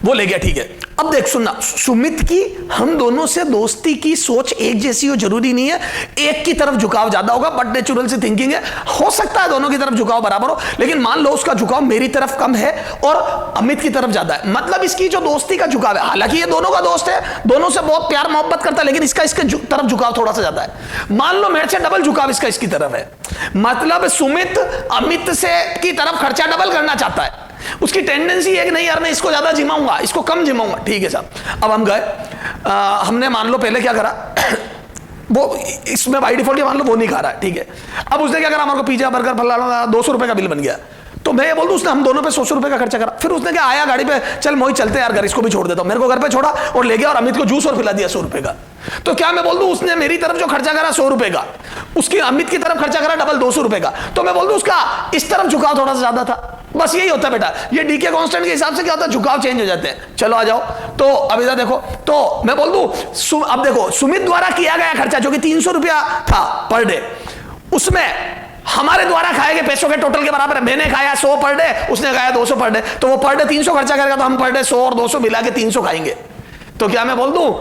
S1: वो ले गया, ठीक है। अब देख सुनना, सुमित की हम दोनों से दोस्ती की सोच एक जैसी हो जरूरी नहीं है, एक की तरफ झुकाव ज्यादा होगा, बट नेचुरल सी थिंकिंग है, हो सकता है दोनों की तरफ झुकाव बराबर हो, लेकिन मान लो उसका झुकाव मेरी तरफ कम है और अमित की तरफ ज्यादा है, मतलब इसकी जो दोस्ती का झुकाव है, हालांकि ये दोनों का दोस्त है, दोनों से बहुत प्यार मोहब्बत करता है, लेकिन इसका इसके तरफ झुकाव थोड़ा सा ज्यादा है। मान लो मेरे से डबल झुकाव इसका इसकी तरफ है, मतलब सुमित अमित से की तरफ खर्चा डबल करना चाहता है, उसकी टेंडेंसी है कि नहीं यार मैं इसको ज्यादा जिमाऊंगा, इसको कम जिमाऊंगा, ठीक है साहब। अब हम गए, हमने मान लो पहले क्या करा वो इसमें बाई डिफॉल्ट मान लो वो नहीं खा रहा है, ठीक है। अब उसने क्या करा, हमारे को पिज्जा बर्गर फलाना 200 रुपए का बिल बन गया, तो मैं ये बोल दूं उसने हम दोनों पे 100 रुपए का खर्चा करा। फिर उसने क्या आया गाड़ी पे, चल मोहित चलते यार घर, इसको भी छोड़ देता हूं, मेरे को घर पे छोड़ा और ले गया और अमित को जूस और पिला दिया 100 रुपए का। तो क्या मैं बोल दूं उसने मेरी तरफ जो खर्चा करा 100 रुपए का, उसकी अमित की तरफ खर्चा करा डबल 200 रुपए का, तो मैं बोल दूं उसका इस तरफ झुकाव थोड़ा सा ज्यादा था। बस यही होता है बेटा, ये डीके कांस्टेंट के हिसाब से क्या होता है, झुकाव चेंज हो जाते हैं। चलो आ जाओ, तो अब इधर देखो, तो मैं बोल दूं अब देखो सुमित द्वारा किया गया खर्चा जो कि 300 रुपया था पर डे, उसमें हमारे द्वारा खाए गए पैसों के टोटल के बराबर है। मैंने खाया 100 पर डे, उसने खाया 200 पर डे, तो वो पर डे 300 खर्चा करेगा, तो हम पर डे 100 और 200 मिला के 300 खाएंगे। तो क्या मैं बोल दूं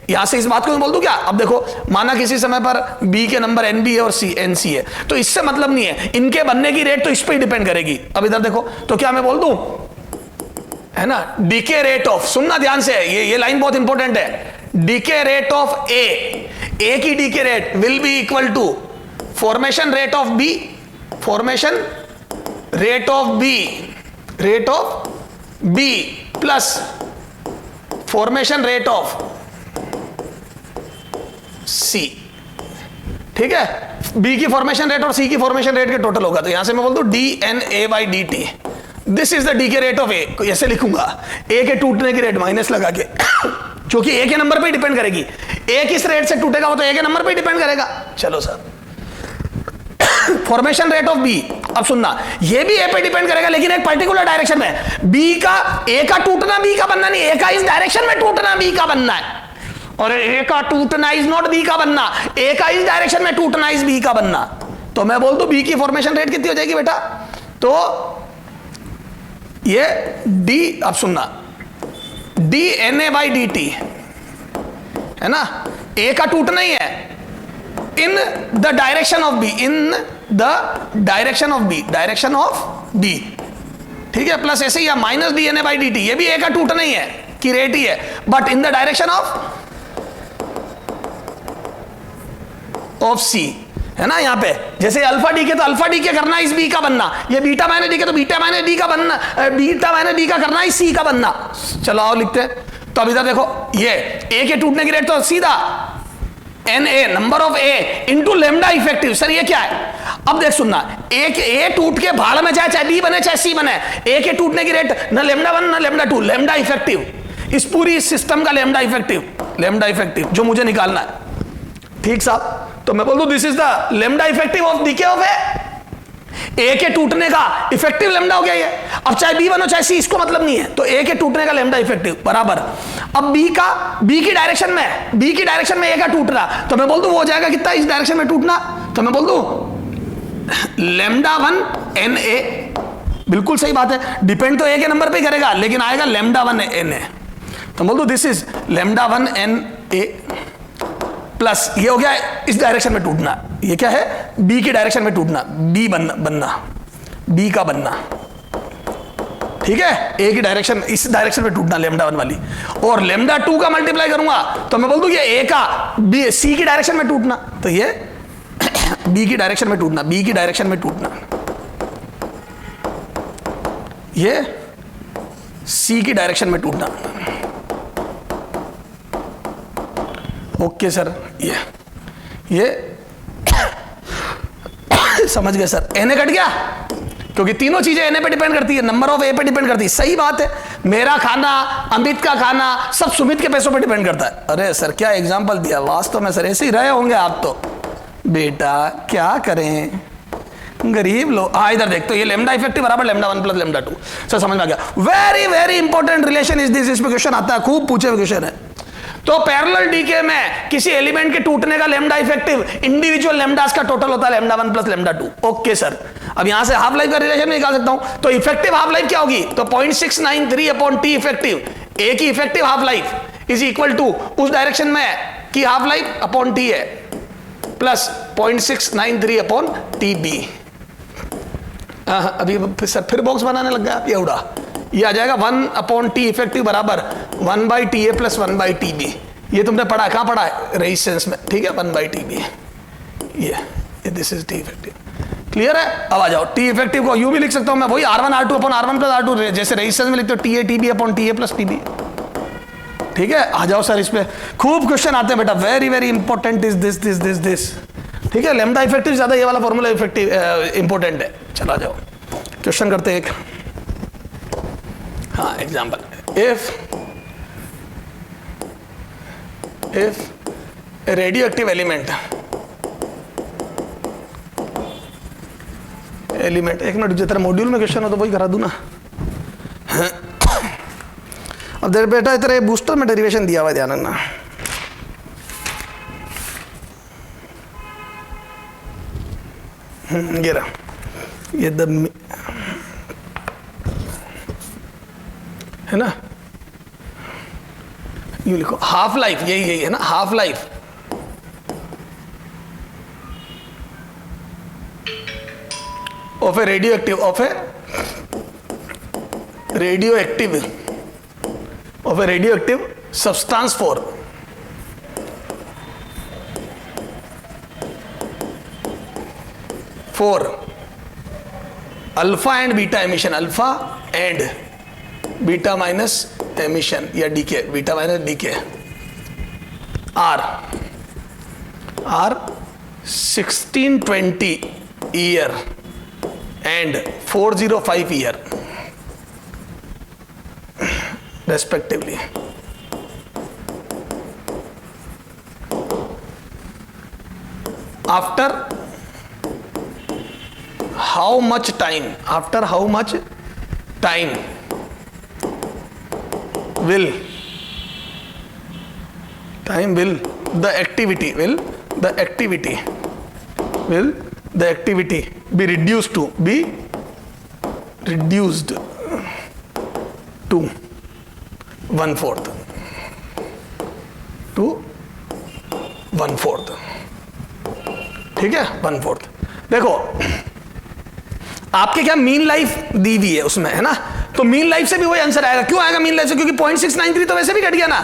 S1: यहां से इस बात को मैं बोल दूं क्या, अब देखो माना किसी समय पर बी के नंबर एनबी है और सी एनसी है, तो इससे मतलब नहीं है, इनके बनने की रेट तो इस पे ही डिपेंड करेगी। अब इधर देखो, तो क्या मैं बोल दूं है ना, डीके रेट ऑफ, सुनना ध्यान से, ये लाइन बहुत इंपॉर्टेंट है, डीके रेट ऑफ ए की decay rate will be equal to formation rate of B, formation rate of B plus formation rate of C, ठीक है। बी की फॉर्मेशन रेट और सी की फॉर्मेशन रेट के टोटल होगा, तो यहां से मैं बोल दूं D N A by D T, this is the decay rate of A, ऐसे लिखूंगा, ए के टूटने की रेट माइनस लगा के जो कि ए के नंबर पे डिपेंड करेगी, ए किस रेट से टूटेगा वो तो ए के नंबर पे डिपेंड करेगा। चलो sir, formation rate of B, अब सुनना ये भी ए पे डिपेंड करेगा, लेकिन एक पर्टिकुलर डायरेक्शन में, बी का ए का टूटना बी का बनना नहीं, ए का इस डायरेक्शन में टूटना बी का बनना है, और ए का टूटना इज नॉट बी का बनना, ए का इस डायरेक्शन में टूटना इज बी का बनना। तो मैं बोल दूं बी की फॉर्मेशन रेट कितनी हो जाएगी बेटा, तो ये डी, अब सुनना D N A by D T है ना, ए का टूटना ही है in the direction of B, in the direction of B, ठीक है, प्लस ऐसे ही minus D N A by D T, ये भी ए का टूटना ही है कि रेट ही है, but in the direction of C, है ना। यहां पे जैसे अल्फा डी के, तो अल्फा डी के करना इस बी का बनना, ये बीटा माइनस डी के, तो बीटा माइनस डी का बनना, बीटा माइनस डी का करना इस सी का बनना। चलो आओ लिखते हैं, तो अब इधर देखो, ये ए के टूटने की रेट तो सीधा N A number of A into lambda effective. Sir ये क्या है, अब देख सुनना, ए टूट के भाड़ में जाए, चाहे बी बने चाहे सी बने, ए के टूटने की रेट न लेमडा 1 न लेमडा 2, लेमडा इफेक्टिव, इस पूरी सिस्टम का लेमडा इफेक्टिव जो मुझे निकालना है, ठीक साहब। तो मैं बोल दूं this is the lambda effective of decay of A के टूटने का इफेक्टिव लेमडा हो गया ये। अब चाहे बी बनो चाहे सी, इसको मतलब नहीं है, तो ए के टूटने का लेमडा इफेक्टिव बराबर, अब बी की डायरेक्शन में ए का टूटना, तो मैं बोल दूं वो हो जाएगा कितना इस डायरेक्शन में टूटना, तो मैं बोल दूं लेमडा 1 एन ए, बिल्कुल सही बात है, डिपेंड तो ए के नंबर पे करेगा, लेकिन आएगा लेमडा 1 एन ए, तो बोल दो this is lambda 1 N A plus ये हो गया इस डायरेक्शन में टूटना, ये क्या है बी की डायरेक्शन में टूटना, बी बनना बी का बनना, ठीक है, ए की डायरेक्शन इस डायरेक्शन में टूटना लेमडा 1 वाली, और लेमडा 2 का मल्टीप्लाई करूंगा तो मैं बोल दूं ये ए का बी सी की डायरेक्शन में टूटना, तो ये बी की डायरेक्शन में टूटना, बी की डायरेक्शन में टूटना, ये सी की डायरेक्शन में टूटना। ओके सर, ये समझ गए सर, एन ए कट गया क्योंकि तीनों चीजें एन ए पे डिपेंड करती है, नंबर ऑफ ए पे डिपेंड करती है, सही बात है, मेरा खाना, अमित का खाना, सब सुमित के पैसों पे डिपेंड करता है। अरे सर क्या एग्जांपल दिया, वास्तव में सर ऐसे ही रहे होंगे आप तो, बेटा क्या करें गरीब लोग। हाँ इधर देख, तो ये लेमडा इफेक्टिव बराबर लेमडा 1 प्लस लेमडा 2, सर समझ में आ गया। Very very important relation is this, इसमें क्वेश्चन आता है, खूब पूछे हुए क्वेश्चन है। तो पैरेलल डीके में किसी एलिमेंट के टूटने का लेमडा इफेक्टिव इंडिविजुअल लेमडास का टोटल होता है lambda 1 plus lambda 2। Okay sir, अब यहां से हाफ लाइफ का रिलेशन निकाल सकता हूं, तो इफेक्टिव हाफ लाइफ क्या होगी, तो 0.693 अपॉन टी इफेक्टिव, ए की effective half life is equal to उस डायरेक्शन में की हाफ लाइफ अपॉन टी है प्लस 0.693 अपॉन टी बी। अभी सर फिर बॉक्स बनाने लग गया, ये उड़ा, ये आ जाएगा 1 अपॉन टी इफेक्टिव बराबर 1 by T A plus 1 by T B. ये तुमने पढ़ा है, कहां पढ़ा है, रेजिस्टेंस में, ठीक है, 1 बाई टी बी, ये this is T effective. Clear है, अब आ जाओ, टी इफेक्टिव को यूं भी लिख सकता हूं मैं, वही R1 R2 upon R1 plus R2, जैसे रेजिस्टेंस में लिखते हो T A T B upon T A plus T B. ठीक है, आ जाओ सर, इस पे खूब क्वेश्चन आते हैं बेटा, very very important is this this this this. ठीक है, लेमडा इफेक्टिव ज्यादा, ये वाला फॉर्मूला इफेक्टिव इंपॉर्टेंट है। चला जाओ क्वेश्चन करते हैं एक, हाँ example, if radio active element, एक मिनट, जितना मॉड्यूल में क्वेश्चन हो तो वही करा दूं ना। अब देख बेटा, तेरे बूस्टर में डेरिवेशन दिया हुआ, ध्यान रखना। ये रहा, ये है ना, यूं लिखो, हाफ लाइफ, यही है ना, half life of a radioactive substance for alpha and beta emission, alpha and beta minus emission या decay, beta minus decay, are 1620 year and 405 year respectively. After how much time will the activity be reduced to 1/4 to 1/4। ठीक है, 1/4। देखो आपके क्या mean life दी हुई है उसमें, है ना, तो मीन लाइफ से भी वही आंसर आएगा। क्यों आएगा मीन लाइफ से, क्योंकि 0.693 तो वैसे भी कट गया ना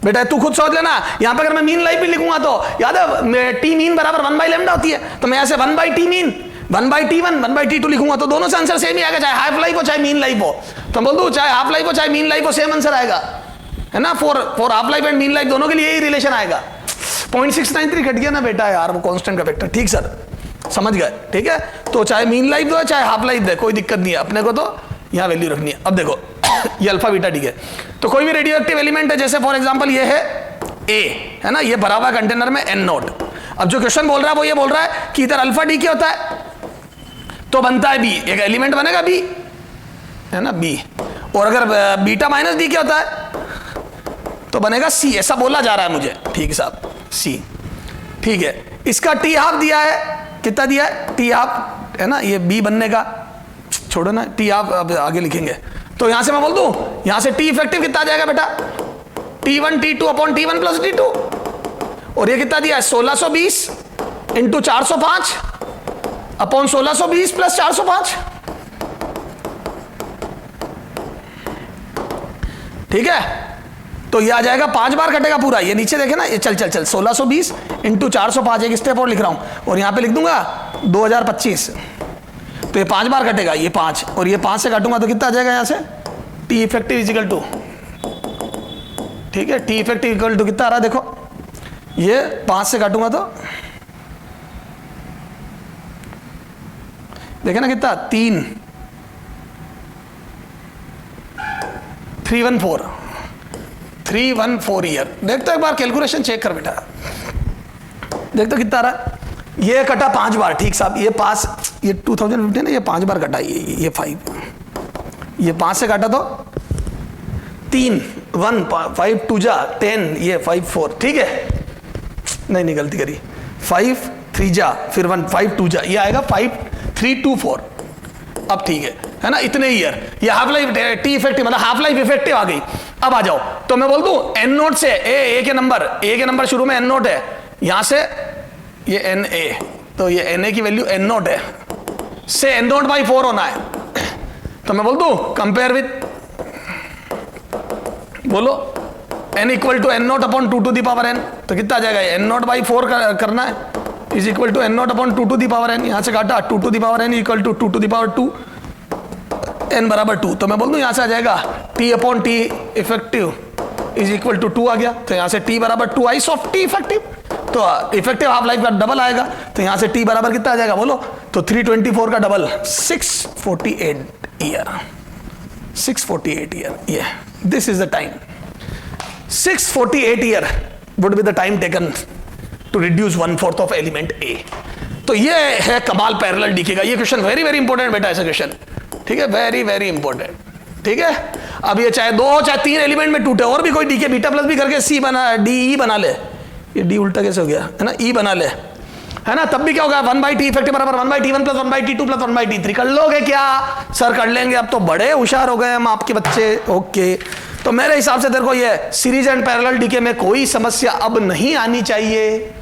S1: बेटा, तू खुद सोच लेना। यहां पर अगर मैं मीन लाइफ भी लिखूंगा तो याद है टी मीन बराबर 1 बाई लेमडा होती है, तो मैं यहां से 1 by T mean 1 by T 1 1 by T 2 लिखूंगा, तो दोनों से आंसर सेम ही आएगा, चाहे हाफ लाइफ हो चाहे मीन लाइफ हो। तो बोल दूं चाहे हाफ लाइफ हो चाहे मीन लाइफ हो, सेम आंसर आएगा, है ना, for half life and mean life दोनों के लिए यही रिलेशन आएगा। 0.693 कट गया ना बेटा यार, वो कांस्टेंट का फैक्टर। ठीक सर, समझ गए। ठीक है, तो चाहे मीन लाइफ दो चाहे हाफ लाइफ दे, कोई दिक्कत नहीं है, अपने को तो यहां वैल्यू रखनी है। अब देखो ये अल्फा बीटा डी है, तो कोई भी रेडियो एक्टिव एलिमेंट है, जैसे फॉर एग्जांपल ये है ए, है ना, ये भरा हुआ कंटेनर में N नोट। अब जो क्वेश्चन बोल रहा है वो ये बोल रहा है कि इधर अल्फा डी क्या होता है, तो बनता है बी, एक एलिमेंट बनेगा बी, है ना, बी, और अगर बीटा माइनस डी क्या होता है तो बनेगा सी, ऐसा बोला जा रहा है मुझे। ठीक है साहब, सी। ठीक है, इसका टी हाफ दिया है, कितना दिया है, टी हाफ, है ना, ये बी बनने का, छोड़ो ना, टी आप आगे लिखेंगे। तो यहां से मैं बोल दूं, यहां से टी इफेक्टिव कितना आ जाएगा बेटा, T1 T2 upon T1 plus T2, और ये कितना दिया है 1620 इंटू 405 अपॉन 1620 प्लस 405। ठीक है, तो ये आ जाएगा 5 बार कटेगा पूरा, ये नीचे देखे ना, ये चल 1620 इंटू 405, एक स्टेप और लिख रहा हूं, और यहां पे लिख दूंगा 2025, तो ये 5 बार कटेगा, ये 5, और ये 5 से काटूंगा तो कितना आ जाएगा यहां से, टी इफेक्टिव इजिकल टू, ठीक है, टी इफेक्टिव इक्वल टू कितना आ रहा है देखो, ये 5 से काटूंगा तो देखे ना कितना, 314 ईयर। देख तो एक बार कैलकुलेशन चेक कर बेटा, देख तो कितना आ रहा है, ये कटा 5 बार, ठीक साहब, ये 5, ये 2015 ना, ये 5 बार कटा, ये 5, ये 5 से काटा तो 3 1 5 2 जा 10, ये 5 4, ठीक है, नहीं गलती करी, 5 3 जा फिर 1 5 2 जा, ये आएगा 5 3 2 4। अब ठीक है ना, इतने ईयर, ये हाफ लाइफ टी इफेक्टिव मतलब हाफ लाइफ इफेक्टिव आ गई। अब आ जाओ, तो मैं बोल दूं एन नोट से ए के नंबर शुरू में एन नोट है, यहां से ये एन ए, तो ये एन ए की वैल्यू एन नोट है, से एन नोट बाई 4 होना है, तो मैं बोल दूं कंपेयर विथ, बोलो n equal to N naught upon 2 to the power n, तो कितना आ जाएगा, एन नोट बाई 4 करना है, is equal to N naught upon 2 to the power n, यहां से काटा 2 to the power n equal to 2 to the power 2, n बराबर 2, तो मैं बोल दूं यहां से आ जाएगा t upon T effective is equal to 2 आ गया, तो यहां से t बराबर 2 आइस ऑफ टी इफेक्टिव, तो इफेक्टिव हाफ लाइफ का डबल आएगा, तो यहां से t बराबर कितना आ जाएगा बोलो, तो 324 का डबल 648 ईयर, 648 ईयर, ये this is the time, 648 year would be the time taken to reduce 1/4 of element A. तो ये है कमाल पैरेलल डीके का, ये क्वेश्चन वेरी वेरी इंपॉर्टेंट बेटा, ऐसा क्वेश्चन, ठीक है, वेरी वेरी इंपॉर्टेंट, ठीक है। अब ये चाहे 2 चाहे 3 एलिमेंट में टूटे, और भी कोई डीके बीटा प्लस भी करके सी बना, डी ई बना ले, ये डी उल्टा कैसे हो गया है ना, ई बना ले, है ना, तब भी क्या होगा, 1/t इफेक्टिव बराबर 1/t1 plus 1/t2 plus 1/t3, कर लोगे क्या सर, कर लेंगे, अब तो बड़े होशियार हो गए हम आपके बच्चे, ओके। तो मेरे हिसाब से तेरे को ये सीरीज एंड पैरेलल डीके में कोई समस्या अब नहीं आनी चाहिए।